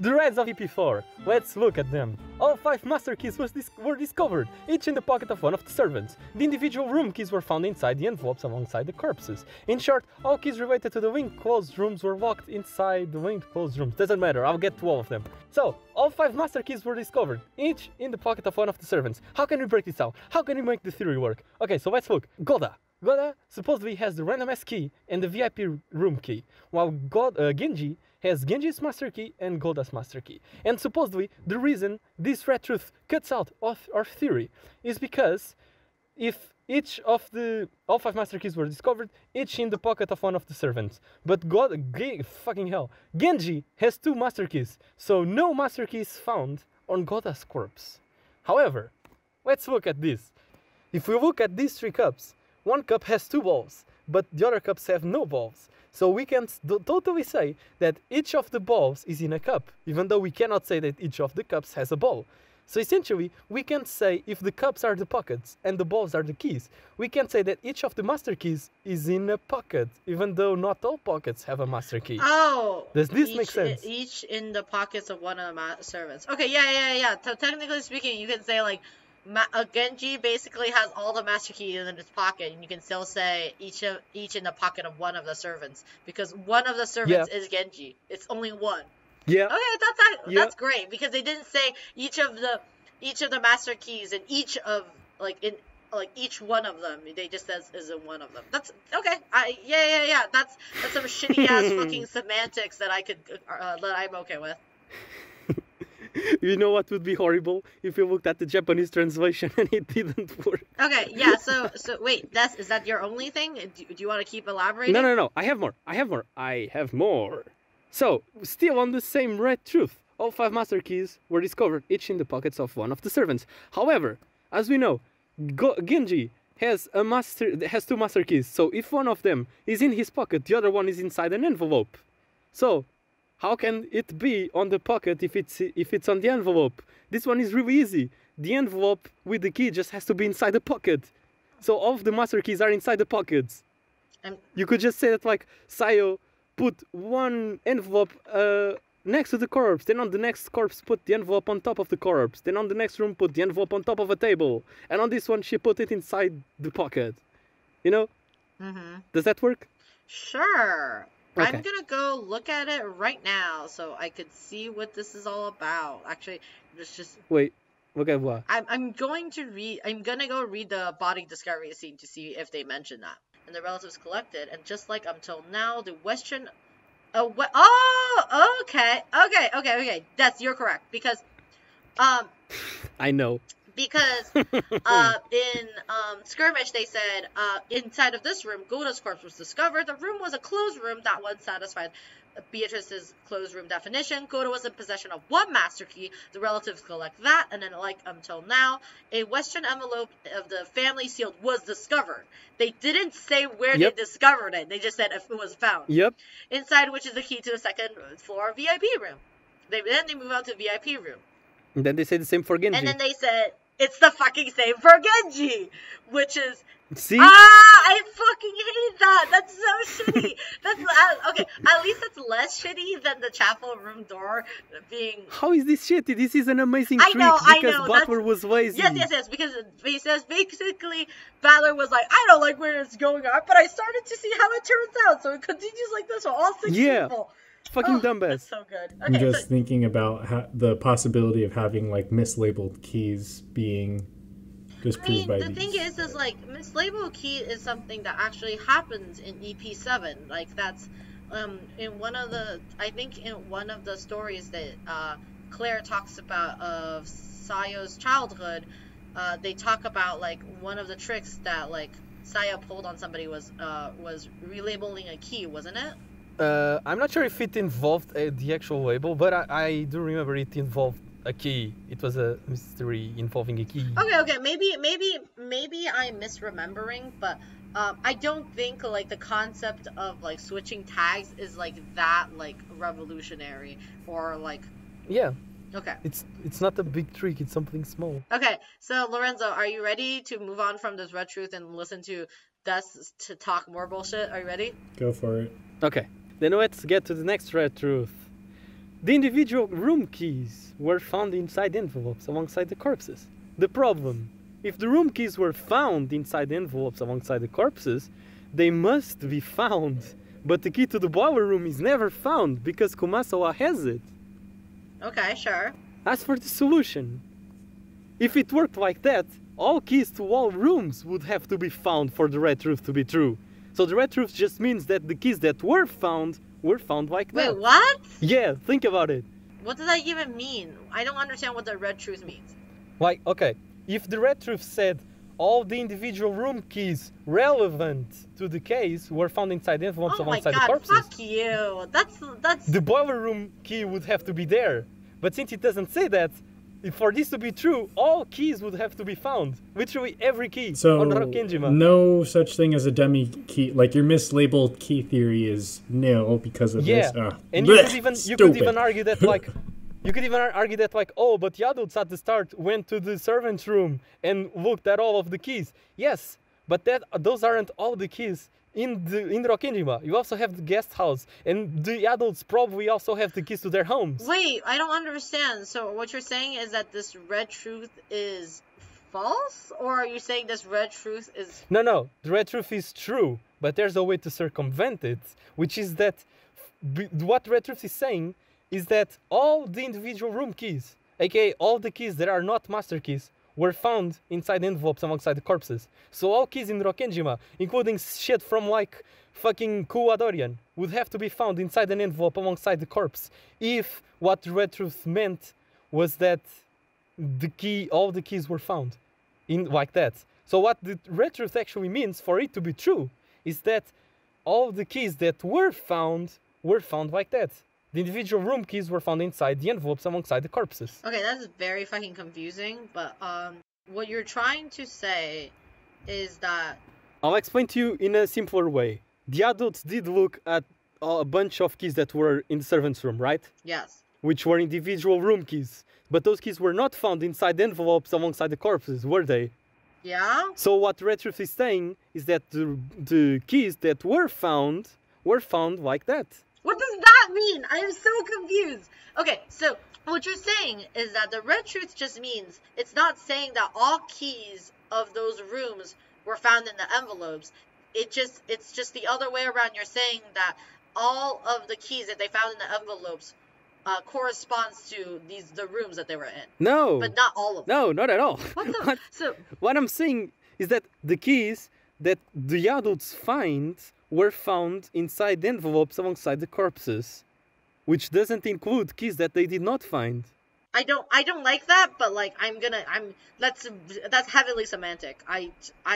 The reds of EP4. Let's look at them. All 5 master keys were discovered, each in the pocket of one of the servants. The individual room keys were found inside the envelopes alongside the corpses. In short, all keys related to the winged closed rooms were locked inside the winged closed rooms. Doesn't matter, I'll get to all of them. So, all 5 master keys were discovered, each in the pocket of one of the servants. How can we break this down? How can we make the theory work? Okay, so let's look. Goda supposedly has the random S key and the VIP room key, while Genji has Genji's master key and Goda's master key. And supposedly, the reason this red truth cuts out of our theory is because if all 5 master keys were discovered, each in the pocket of one of the servants. But fucking hell, Genji has 2 master keys, so no master key is found on Goda's corpse. However, let's look at this. If we look at these 3 cups, one cup has 2 balls, but the other cups have no balls. So we can totally say that each of the balls is in a cup, even though we cannot say that each of the cups has a ball. So essentially, we can say if the cups are the pockets and the balls are the keys, we can say that each of the master keys is in a pocket, even though not all pockets have a master key. Oh! Does this make sense? Each in the pockets of one of the servants. Okay, yeah. So technically speaking, you can say, like, Genji basically has all the master keys in his pocket, and you can still say each in the pocket of one of the servants, because one of the servants is Genji. It's only one. Yeah. Okay, that's great, because they didn't say each of the master keys and each of each one of them. They just says is in one of them. That's okay. Yeah. That's some shitty ass fucking semantics that I'm okay with. You know what would be horrible? If you looked at the Japanese translation and it didn't work. Okay, yeah, so wait, is that your only thing? Do you want to keep elaborating? No. I have more. So, still on the same red truth. All 5 master keys were discovered, each in the pockets of one of the servants. However, as we know, Genji has 2 master keys. So if one of them is in his pocket, the other one is inside an envelope. So, how can it be on the pocket if it's on the envelope? This one is really easy. The envelope with the key just has to be inside the pocket. So all of the master keys are inside the pockets. You could just say that, like, Sayo put one envelope next to the corpse, then on the next corpse put the envelope on top of the corpse, then on the next room put the envelope on top of a table, and on this one she put it inside the pocket. You know? Mm-hmm. Does that work? Sure. Okay. I'm gonna go look at it right now so I could see what this is all about. Actually, just wait. Look at what? I'm gonna go read the body discovery scene to see if they mention that. And the relatives collected, and just like until now, the Western. Oh, okay. You're correct, because, I know. Because in Skirmish they said inside of this room Goda's corpse was discovered. The room was a closed room that would satisfy Beatrice's closed room definition. Goda was in possession of 1 master key. The relatives collect that, and then, like until now, a Western envelope of the family sealed was discovered. They didn't say where they discovered it. They just said if it was found. Yep. Inside, which is the key to the 2nd floor VIP room. Then they move on to VIP room. And then they say the same for Genji. And then they said it's the fucking same for Genji, which is I fucking hate that. That's so shitty. That's okay. At least it's less shitty than the chapel room door being. How is this shitty? This is an amazing trick because Butler was lazy. Yes. Because he says basically Butler was like, I don't like where it's going on, but I started to see how it turns out, so it continues like this for all 6 people. Fucking dumbass. That's so good. Okay, I'm just thinking about the possibility of having like mislabeled keys being disproved by these. The thing is like mislabeled key is something that actually happens in EP7. Like that's in one of the stories that Claire talks about of Sayo's childhood. They talk about like one of the tricks that like Sayo pulled on somebody was relabeling a key, wasn't it? I'm not sure if it involved the actual label, but I do remember it involved a key. It was a mystery involving a key. Okay. Maybe I'm misremembering, but I don't think like the concept of like switching tags is like that like revolutionary or like. Yeah. Okay. It's not a big trick. It's something small. Okay, so Lorenzo, are you ready to move on from this red truth and listen to Des to talk more bullshit? Are you ready? Go for it. Okay. Then let's get to the next red truth. The individual room keys were found inside envelopes alongside the corpses. The problem, if the room keys were found inside envelopes alongside the corpses, they must be found. But the key to the boiler room is never found because Kumasawa has it. Okay, sure. As for the solution, if it worked like that, all keys to all rooms would have to be found for the red truth to be true. So the red truth just means that the keys that were found like that. Wait, what? Yeah, think about it. What does that even mean? I don't understand what the red truth means. Like, okay, if the red truth said all the individual room keys relevant to the case were found inside the envelopes alongside the corpses. Oh my god, fuck you. That's... The boiler room key would have to be there. But since it doesn't say that, for this to be true, all keys would have to be found. Literally every key on Rokkenjima. No such thing as a dummy key. Like, your mislabeled key theory is nil because of this. And you could even argue that, like... You could even argue that, like, oh, but the adults at the start went to the servant's room and looked at all of the keys. Yes, but those aren't all the keys in Rokkenjima. You also have the guest house, and the adults probably also have the keys to their homes. Wait, I don't understand. So what you're saying is that this red truth is false? Or are you saying this red truth is... No, the red truth is true, but there's a way to circumvent it, which is that what red truth is saying is that all the individual room keys, aka all the keys that are not master keys, were found inside envelopes alongside the corpses. So all keys in Rokkenjima, including shit from like fucking Kuwadorian, would have to be found inside an envelope alongside the corpse. If what the red truth meant was that all the keys were found in like that. So what the red truth actually means, for it to be true, is that all the keys that were found like that. The individual room keys were found inside the envelopes alongside the corpses. Okay, that's very fucking confusing, but what you're trying to say is that... I'll explain to you in a simpler way. The adults did look at a bunch of keys that were in the servant's room, right? Yes. Which were individual room keys. But those keys were not found inside envelopes alongside the corpses, were they? Yeah? So what Red Truth is saying is that the keys that were found like that. What does that mean? I am so confused. Okay, so what you're saying is that the red truth just means it's not saying that all keys of those rooms were found in the envelopes. It's just the other way around. You're saying that all of the keys that they found in the envelopes corresponds to the rooms that they were in. No. But not all of them. No, not at all. What I'm saying is that the keys that the adults find were found inside envelopes alongside the corpses, which doesn't include keys that they did not find. I don't like that, but like that's heavily semantic.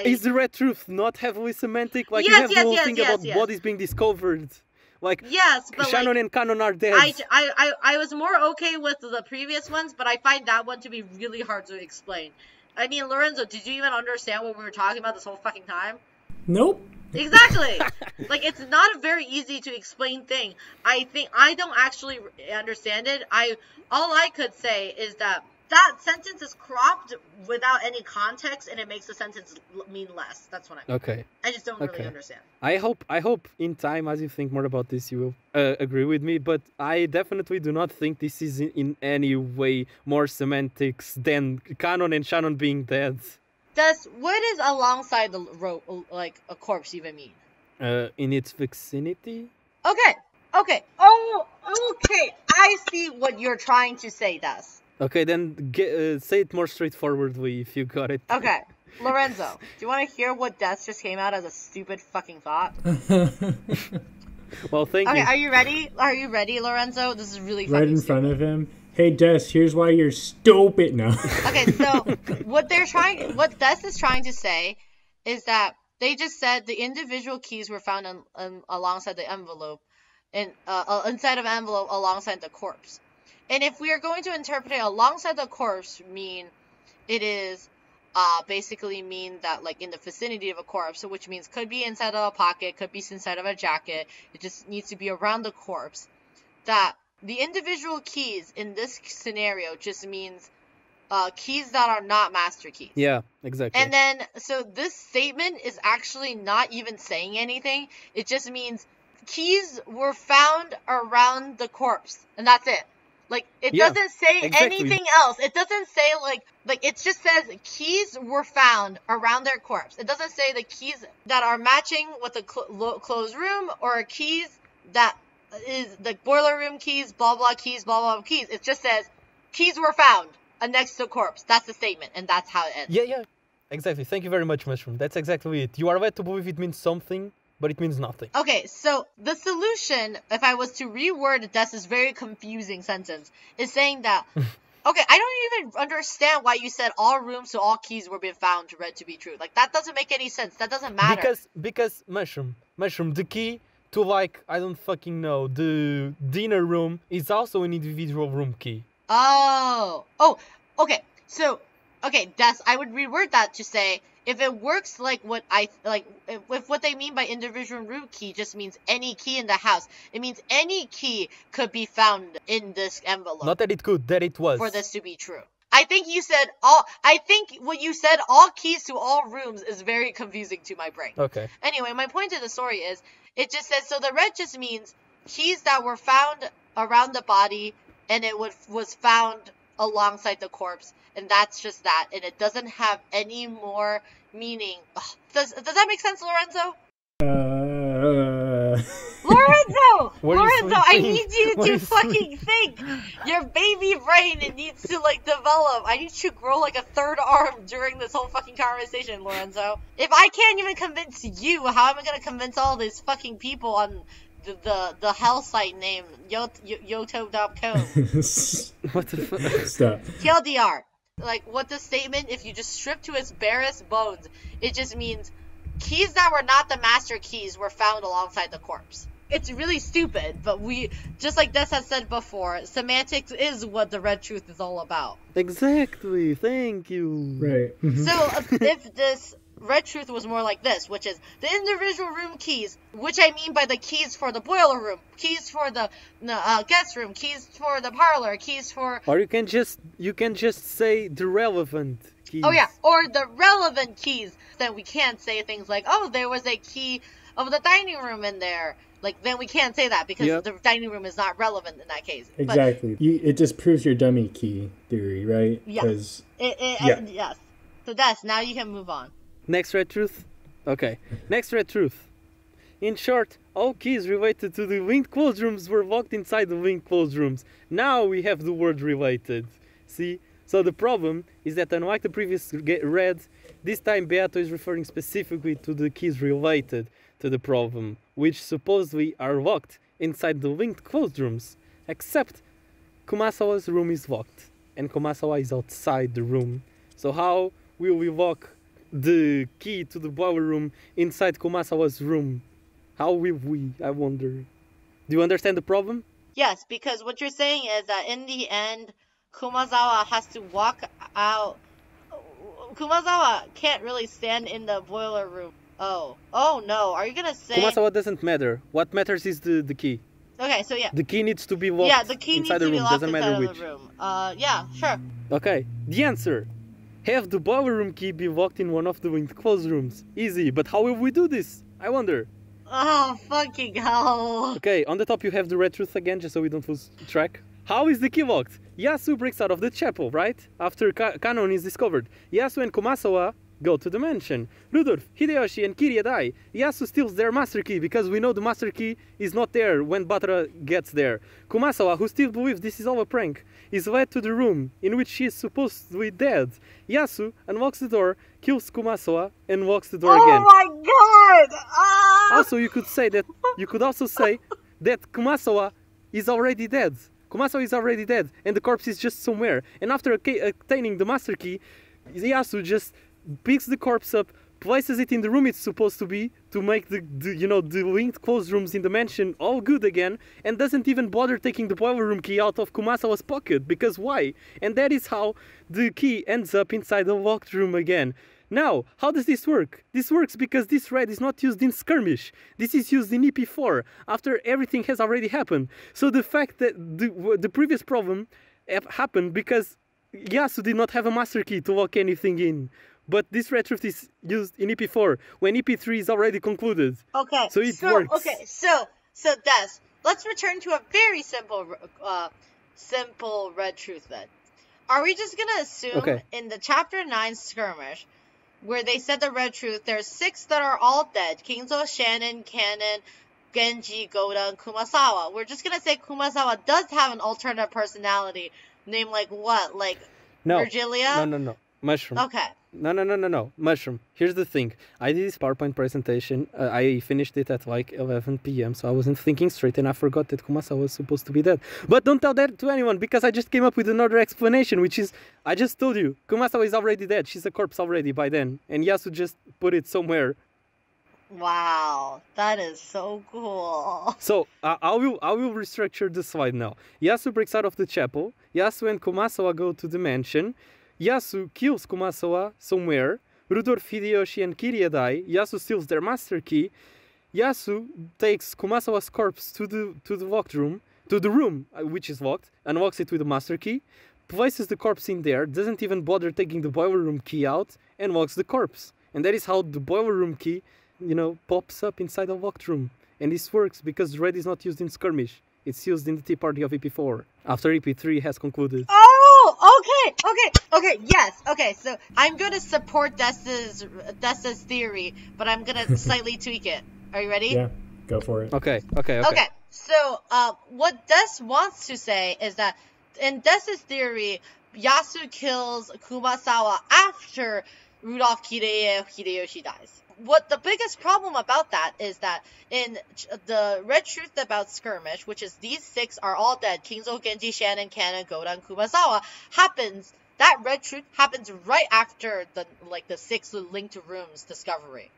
Is the red truth not heavily semantic? Like, yes, you have the whole thing about bodies being discovered. Like, yes, but Shannon and Canon are dead. I was more okay with the previous ones, but I find that one to be really hard to explain. I mean, Lorenzo, did you even understand what we were talking about this whole fucking time? Nope. Exactly. Like, it's not a very easy to explain thing. I think I don't actually understand it. All I could say is that sentence is cropped without any context, and it makes the sentence mean less. That's what I mean. Okay. I just don't really understand. I hope in time, as you think more about this, you will agree with me. But I definitely do not think this is in any way more semantics than Canon and Shannon being dead. What does alongside the rope, like a corpse, even mean? In its vicinity? Okay. Oh, okay. I see what you're trying to say, Des. Okay, then say it more straightforwardly if you got it. Okay. Lorenzo, do you want to hear what Des just came out as a stupid fucking thought? Well, thank you. Okay, are you ready? Are you ready, Lorenzo? This is really fucking right in front of him. Hey, Des, here's why you're stupid now. Okay, so what Des is trying to say is that they just said the individual keys were found alongside the envelope, inside of an envelope alongside the corpse. And if we are going to interpret it alongside the corpse, it is basically mean that like in the vicinity of a corpse, so which means could be inside of a pocket, could be inside of a jacket. It just needs to be around the corpse. That the individual keys in this scenario just means keys that are not master keys. Yeah, exactly. And then, so this statement is actually not even saying anything. It just means keys were found around the corpse. And that's it. Like, it doesn't say anything else. It doesn't say, like, it just says keys were found around their corpse. It doesn't say the keys that are matching with the closed room or keys that is the boiler room keys, blah, blah, keys, blah, blah, keys. It just says keys were found next to corpse. That's the statement, and that's how it ends. Yeah, exactly. Thank you very much, Mushroom. That's exactly it. You are led to believe it means something, but it means nothing. Okay, so the solution, if I was to reword Des' very confusing sentence, is saying that, Okay, I don't even understand why you said all rooms to all keys were being found read to be true. Like, that doesn't make any sense. That doesn't matter. Because mushroom, the key to, like, I don't fucking know, the dinner room is also an individual room key. Oh, okay. So, okay, I would reword that to say, if it works like if what they mean by individual room key just means any key in the house, it means any key could be found in this envelope. Not that it could, that it was. For this to be true. I think what you said, all keys to all rooms, is very confusing to my brain. Okay. Anyway, my point of the story is, it just says, so the red just means keys that were found around the body, and it was found alongside the corpse, and that's just that, and it doesn't have any more meaning. Ugh. Does that make sense, Lorenzo? Lorenzo, I need you to fucking think. Your baby brain, it needs to, like, develop. I need you to grow, like, a third arm during this whole fucking conversation, Lorenzo. If I can't even convince you, how am I gonna convince all these fucking people on the hell site named yoto.com? What the fuck? Stop. TLDR. Like, what the statement, if you just strip to its barest bones, it just means keys that were not the master keys were found alongside the corpse. It's really stupid, but just like Des has said before, semantics is what the red truth is all about. Exactly, thank you. Right. Mm-hmm. So, if this red truth was more like this, which is the individual room keys, which I mean by the keys for the boiler room, keys for the guest room, keys for the parlor, keys for... Or you can just say the relevant keys. Oh yeah, or the relevant keys. Then we can't say things like, oh, there was a key of the dining room in there. Like, then we can't say that because the dining room is not relevant in that case. Exactly. It just proves your dummy key theory, right? Yes. Yes. So now you can move on. Next red truth? Okay. Next red truth. In short, all keys related to the winged closed rooms were locked inside the winged closed rooms. Now we have the word related. See? So the problem is that, unlike the previous red, this time Beato is referring specifically to the keys related to the problem, which supposedly are locked inside the linked closed rooms, except Kumasawa's room is locked, and Kumasawa is outside the room. So how will we lock the key to the boiler room inside Kumasawa's room? How will we, I wonder? Do you understand the problem? Yes, because what you're saying is that in the end, Kumasawa has to walk out. Kumasawa can't really stand in the boiler room. Oh no, are you gonna say... Kumasawa doesn't matter. What matters is the key. Okay, so yeah. The key needs to be locked inside the room, doesn't matter which. Yeah, sure. Okay, the answer. Have the boiler room key be locked in one of the linked closed rooms. Easy, but how will we do this? I wonder. Oh, fucking hell. Okay, on the top you have the red truth again, just so we don't lose track. How is the key locked? Yasu breaks out of the chapel, right? After Kanon is discovered. Yasu and Kumasawa go to the mansion. Rudolph, Hideyoshi and Kiria die. Yasu steals their master key because we know the master key is not there when Batra gets there. Kumasawa, who still believes this is all a prank, is led to the room in which she is supposedly dead. Yasu unlocks the door, kills Kumasawa, and locks the door again. Oh my god! Ah! Also, you could also say that Kumasawa is already dead. Kumasawa is already dead, and the corpse is just somewhere. And after obtaining the master key, Yasu just picks the corpse up, places it in the room it's supposed to be, to make the linked closed rooms in the mansion all good again, and doesn't even bother taking the boiler room key out of Kumasawa's pocket, because why? And that is how the key ends up inside the locked room again. Now, how does this work? This works because this red is not used in skirmish. This is used in ep3, after everything has already happened. So the fact that the previous problem happened because Yasu did not have a master key to lock anything in. But this red truth is used in ep4 when ep3 is already concluded. Okay. So it works. Okay, so Des, let's return to a very simple red truth then. Are we just gonna assume in the chapter 9 skirmish, where they said the red truth, there's 6 that are all dead: Kingzo, Shannon, Kanon, Genji, Goda, and Kumasawa. We're just gonna say Kumasawa does have an alternate personality named like what? Like Virgilia? No. Mushroom. Okay. No. Mushroom. Here's the thing. I did this PowerPoint presentation. I finished it at like 11 p.m. So I wasn't thinking straight and I forgot that Kumasawa was supposed to be dead. But don't tell that to anyone because I just came up with another explanation, which is, I just told you, Kumasawa is already dead. She's a corpse already by then. And Yasu just put it somewhere. Wow, that is so cool. So I will restructure the slide now. Yasu breaks out of the chapel. Yasu and Kumasawa go to the mansion. Yasu kills Kumasawa somewhere. Rudolph, Hideyoshi and Kirie die. Yasu steals their master key. Yasu takes Kumasawa's corpse to the locked room, to the room which is locked, unlocks it with the master key, places the corpse in there, doesn't even bother taking the boiler room key out, and locks the corpse. And that is how the boiler room key, pops up inside the locked room. And this works because red is not used in skirmish. It's used in the tea party of ep4 after ep3 has concluded. Oh, okay, yes, okay, so I'm gonna support Dessa's theory, but I'm gonna slightly tweak it. Are you ready? Yeah, go for it. Okay. So, what Des wants to say is that in Dessa's theory, Yasu kills Kumasawa after Rudolph Hideyoshi dies. What the biggest problem about that is that in the Red Truth about Skirmish, which is these 6 are all dead, Kingzo, Genji, Shannon, Kana, Goda, and Kumasawa, that Red Truth happens right after the 6 linked rooms discovery.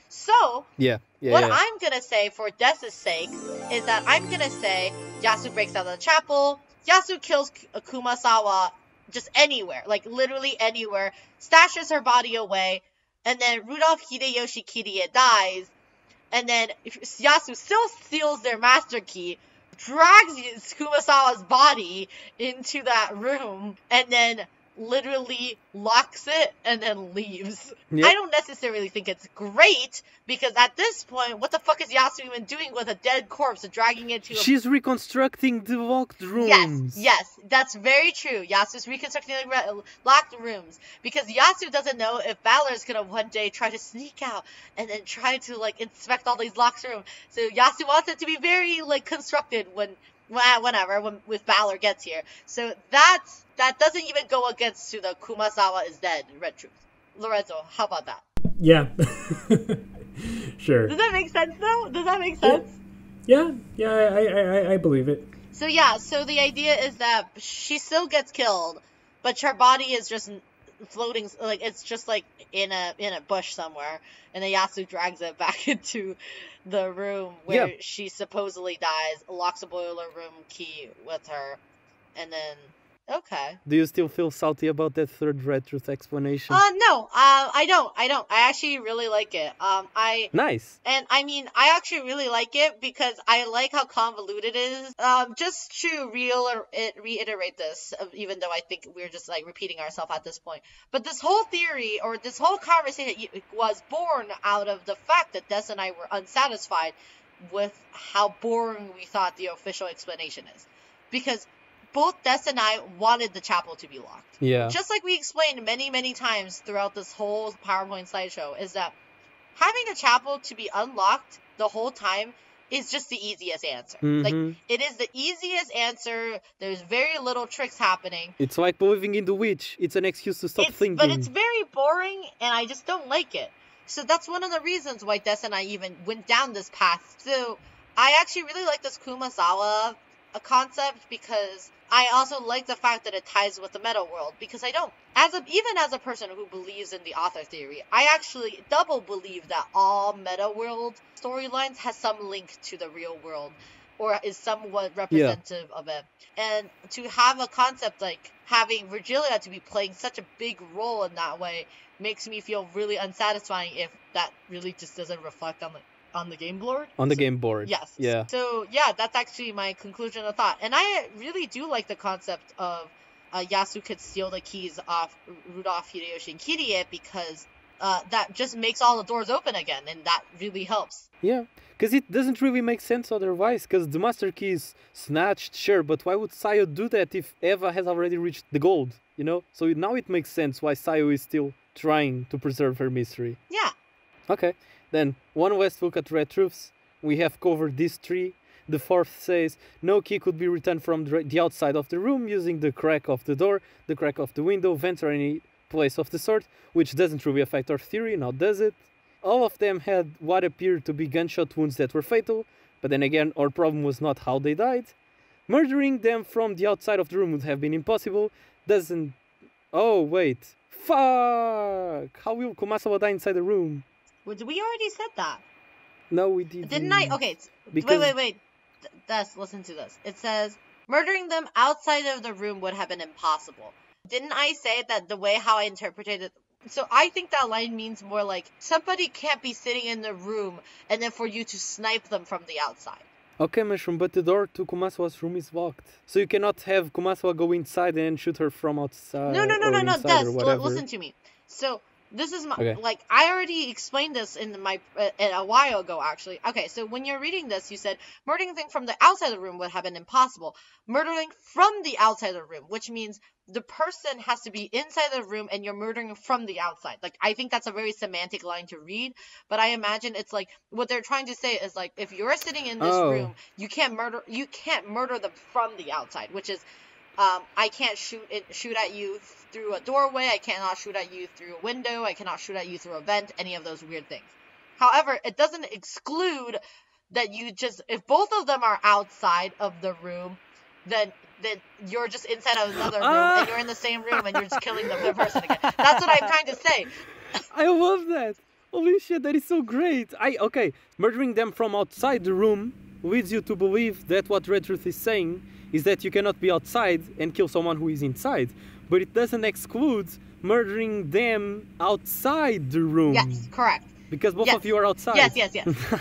So, what I'm gonna say for Dessa's sake is that I'm gonna say Yasu breaks out of the chapel, Yasu kills Kumasawa just anywhere, like literally anywhere, stashes her body away, and then Rudolph Hideyoshi Kirie dies, and then Yasu still steals their master key, drags Kumasawa's body into that room, and then literally locks it and then leaves. Yep. I don't necessarily think it's great, because at this point, what the fuck is Yasu even doing with a dead corpse and dragging it to She's reconstructing the locked rooms. Yes, that's very true. Yasu's reconstructing the locked rooms, because Yasu doesn't know if Valor's gonna one day try to sneak out and then try to inspect all these locked rooms. So Yasu wants it to be very constructed when Valor gets here. So that doesn't even go against to the Kumasawa is dead Red Truth. Lorenzo, how about that? Yeah. Sure. Does that make sense though? Does that make sense? Yeah, I believe it. So the idea is that she still gets killed, but her body is just floating, it's just in a bush somewhere, and then Yasu drags it back into the room where she supposedly dies, locks a boiler room key with her, and then okay. Do you still feel salty about that third Red Truth explanation? No, I don't. I actually really like it. Nice. And I mean, I actually really like it because I like how convoluted it is. Just to reiterate this, even though I think we're just repeating ourselves at this point. But this whole theory or this whole conversation was born out of the fact that Des and I were unsatisfied with how boring we thought the official explanation is, because both Des and I wanted the chapel to be locked. Yeah. Just like we explained many, many times throughout this whole PowerPoint slideshow, is that having the chapel to be unlocked the whole time is just the easiest answer. Mm-hmm. It is the easiest answer. There's very little tricks happening. It's like believing in the witch. It's an excuse to stop thinking. But it's very boring, and I just don't like it. So that's one of the reasons why Des and I even went down this path. So I actually really like this Kumasawa concept, because I also like the fact that it ties with the meta world, because I don't, even as a person who believes in the author theory, I actually double believe that all meta world storylines has some link to the real world, or is somewhat representative of it. And to have a concept like having Virgilia to be playing such a big role in that way makes me feel really unsatisfying if that really just doesn't reflect on the game board. On the game board. Yes. Yeah. So that's actually my conclusion of thought. And I really do like the concept of Yasu could steal the keys off Rudolph, Hideyoshi, and Kirie, because that just makes all the doors open again, and that really helps. Yeah, because it doesn't really make sense otherwise, because the master key is snatched, sure, but why would Sayo do that if Eva has already reached the gold, So now it makes sense why Sayo is still trying to preserve her mystery. Yeah. Okay. Then, one last look at Red Truths. We have covered these 3. The 4th says, no key could be returned from the outside of the room using the crack of the door, the crack of the window, vents, or any place of the sort, which doesn't really affect our theory, now does it? All of them had what appeared to be gunshot wounds that were fatal, but then again, our problem was not how they died. Murdering them from the outside of the room would have been impossible. Doesn't... Oh, wait. Fuck! How will Kumasawa die inside the room? We already said that. No, we didn't. Didn't I? Okay, because... wait. Listen to this. It says, murdering them outside of the room would have been impossible. Didn't I say that the way how I interpreted it? So I think that line means more like, somebody can't be sitting in the room and then for you to snipe them from the outside. Okay, Mushroom, but the door to Kumasawa's room is locked. So you cannot have Kumasawa go inside and shoot her from outside. No, Des, listen to me. So this is my, like, I already explained this in a while ago, actually. Okay, so when you're reading this, you said, murdering them from the outside of the room would have been impossible. Murdering from the outside of the room, which means the person has to be inside the room and you're murdering from the outside. Like, I think that's a very semantic line to read, but I imagine it's like, what they're trying to say is like, if you're sitting in this room, you can't murder them from the outside, which is, I can't shoot at you through a doorway, I cannot shoot at you through a window, I cannot shoot at you through a vent, any of those weird things. However, it doesn't exclude that you just, if both of them are outside of the room, then you're just inside of another room and you're in the same room and you're just killing the person again. That's what I'm trying to say. I love that. Holy shit, that is so great. Okay, murdering them from outside the room leads you to believe that what Red Truth is saying is that you cannot be outside and kill someone who is inside. But it doesn't exclude murdering them outside the room. Yes, correct. Because both of you are outside. Yes.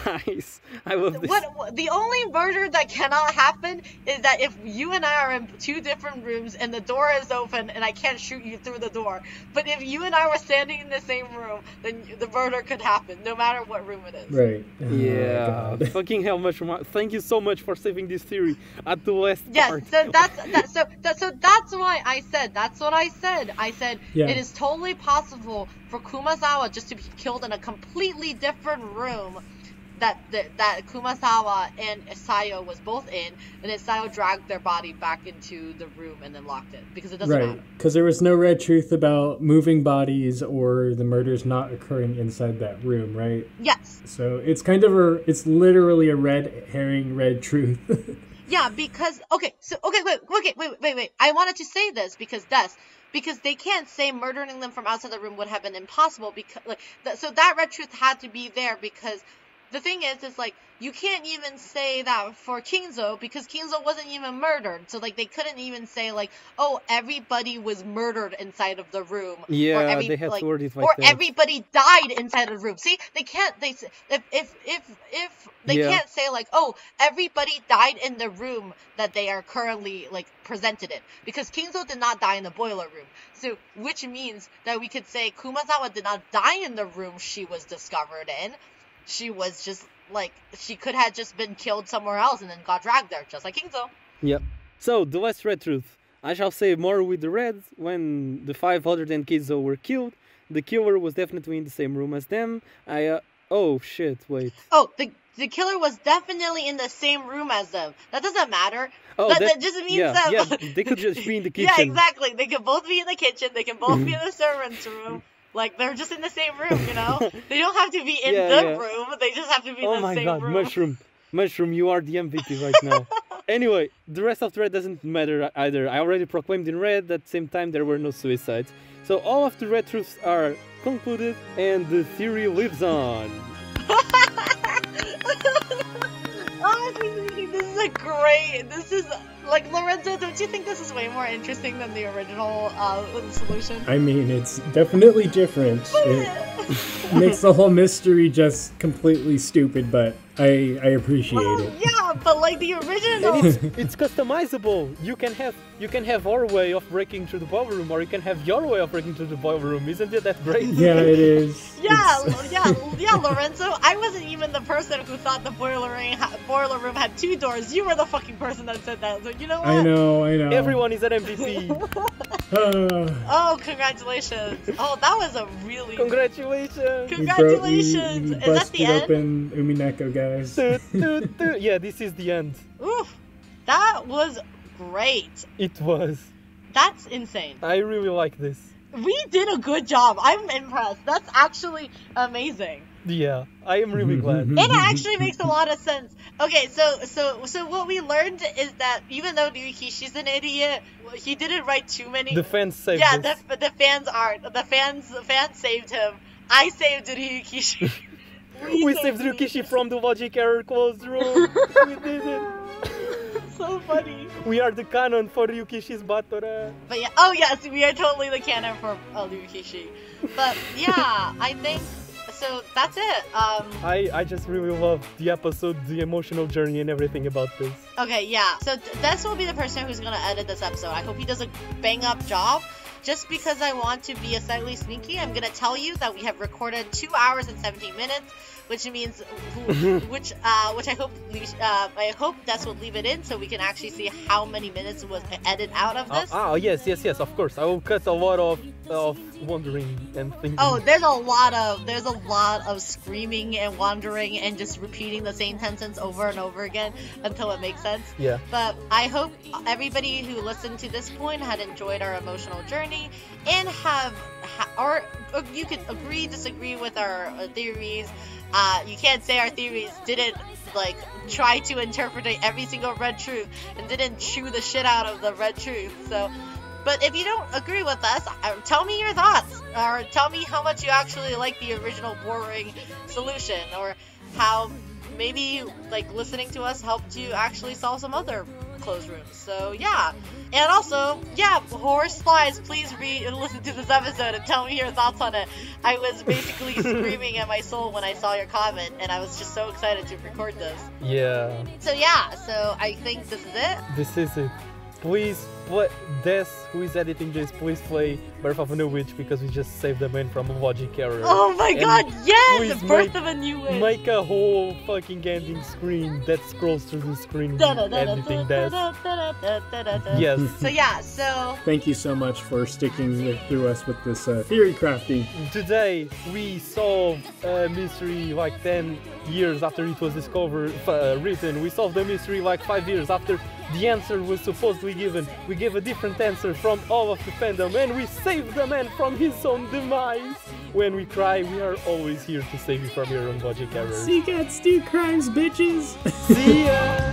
Nice. I love this. The only murder that cannot happen is that if you and I are in two different rooms and the door is open and I can't shoot you through the door. But if you and I were standing in the same room, then the murder could happen, no matter what room it is. Right. Yeah. Fucking hell, Mushroom. Thank you so much for saving this theory at the last part. So that's why I said. That's what I said. I said it is totally possible for Kumasawa just to be killed in a completely different room that Kumasawa and Sayo was both in, and then Sayo dragged their body back into the room and then locked it, because it doesn't matter. Because there was no Red Truth about moving bodies or the murders not occurring inside that room, right? Yes. So it's kind of it's literally a red herring, Red Truth. Yeah, because wait. I wanted to say this because they can't say murdering them from outside the room would have been impossible, because so that Red Truth had to be there, because the thing is like, you can't even say that for Kingzo, because Kingzo wasn't even murdered. So like, they couldn't even say like, oh, everybody was murdered inside of the room. Yeah, they have to word it like or that. everybody died inside of the room. See, they can't. If they can't say like, oh, everybody died in the room that they are currently like presented in, because Kingzo did not die in the boiler room. So which means that we could say Kumasawa did not die in the room she was discovered in. She was just like, she could have just been killed somewhere else and then got dragged there, just like Kingzo. Yep. So, the last Red Truth. I shall say more with the Reds. When the 5 other than Kingzo were killed, the killer was definitely in the same room as them. Oh, shit, wait. Oh, the killer was definitely in the same room as them. That doesn't matter. Oh, that just means that... Yeah, they could just be in the kitchen. Yeah, exactly. They could both be in the kitchen. They can both be in the servant's room. Like, they're just in the same room, you know? They don't have to be in the room. They just have to be in the same room. Oh my god, Mushroom, you are the MVP right now. Anyway, the rest of the red doesn't matter either. I already proclaimed in red that at the same time there were no suicides. So all of the red truths are concluded and the theory lives on. Honestly speaking, this is like, Lorenzo, don't you think this is way more interesting than the original solution? I mean, it's definitely different. It makes the whole mystery just completely stupid, but I appreciate it. Yeah, but like the original, it's customizable. You can have our way of breaking through the boiler room, or you can have your way of breaking through the boiler room. Isn't it that great? Yeah, it is. Yeah, Lorenzo. I wasn't even the person who thought the boiler room had 2 doors. You were the fucking person that said that. So you know what? I know. Everyone is an MVP. Oh, congratulations! Oh, that was a really congratulations. Congratulations! We Is that the end? Open Umineko, guys. Yeah, this is the end. Oof, that was great. It was. That's insane. I really like this. We did a good job. I'm impressed. That's actually amazing. Yeah, I am really glad. It actually makes a lot of sense. Okay, so what we learned is that even though Ryukishi's an idiot, he didn't write too many. The fans saved Yeah, us. the fans are. The fans saved him. I saved Ryukishi. We saved Ryukishi from the logic error closed room. We did it. So funny. We are the canon for Ryukishi's Batora. But yeah, oh yes, we are totally the canon for Ryukishi. But yeah, I think so. That's it. I just really love the episode, the emotional journey, and everything about this. Okay, yeah. So Des will be the person who's gonna edit this episode. I hope he does a bang up job. Just because I want to be a slightly sneaky, I'm gonna tell you that we have recorded 2 hours and 17 minutes, which means, which I hope Des will leave it in so we can actually see how many minutes was edited out of this. Yes, of course. I will cut a lot of wandering and thinking. Oh, there's a lot of screaming and wandering and just repeating the same sentence over and over again until it makes sense. Yeah. But I hope everybody who listened to this point had enjoyed our emotional journey and or you could agree, disagree with our theories. You can't say our theories didn't like try to interpret every single red truth and didn't chew the shit out of the red truth. So, but if you don't agree with us, tell me your thoughts, or tell me how much you actually like the original boring solution, or how maybe like listening to us helped you actually solve some other closed rooms. So yeah. And also, yeah, Horse Flies, please listen to this episode and tell me your thoughts on it. I was basically screaming at my soul when I saw your comment, and I was just so excited to record this. Yeah. So yeah, so I think this is it. This is it. Please, Des, who is editing this, please play Birth of a New Witch, because we just saved the man from a logic error. Oh my god, yes! Birth of a New Witch! Make a whole fucking ending screen that scrolls through the screen with editing Des. Yes. So yeah, so... Thank you so much for sticking through us with this theory crafting. Today, we solved a mystery like 10 years after it was written. We solved the mystery like 5 years after the answer was supposedly given. We gave a different answer from all of the fandom, and we saved the man from his own demise. When we cry, we are always here to save you from your own logic errors. Seagats do crimes, bitches! See ya!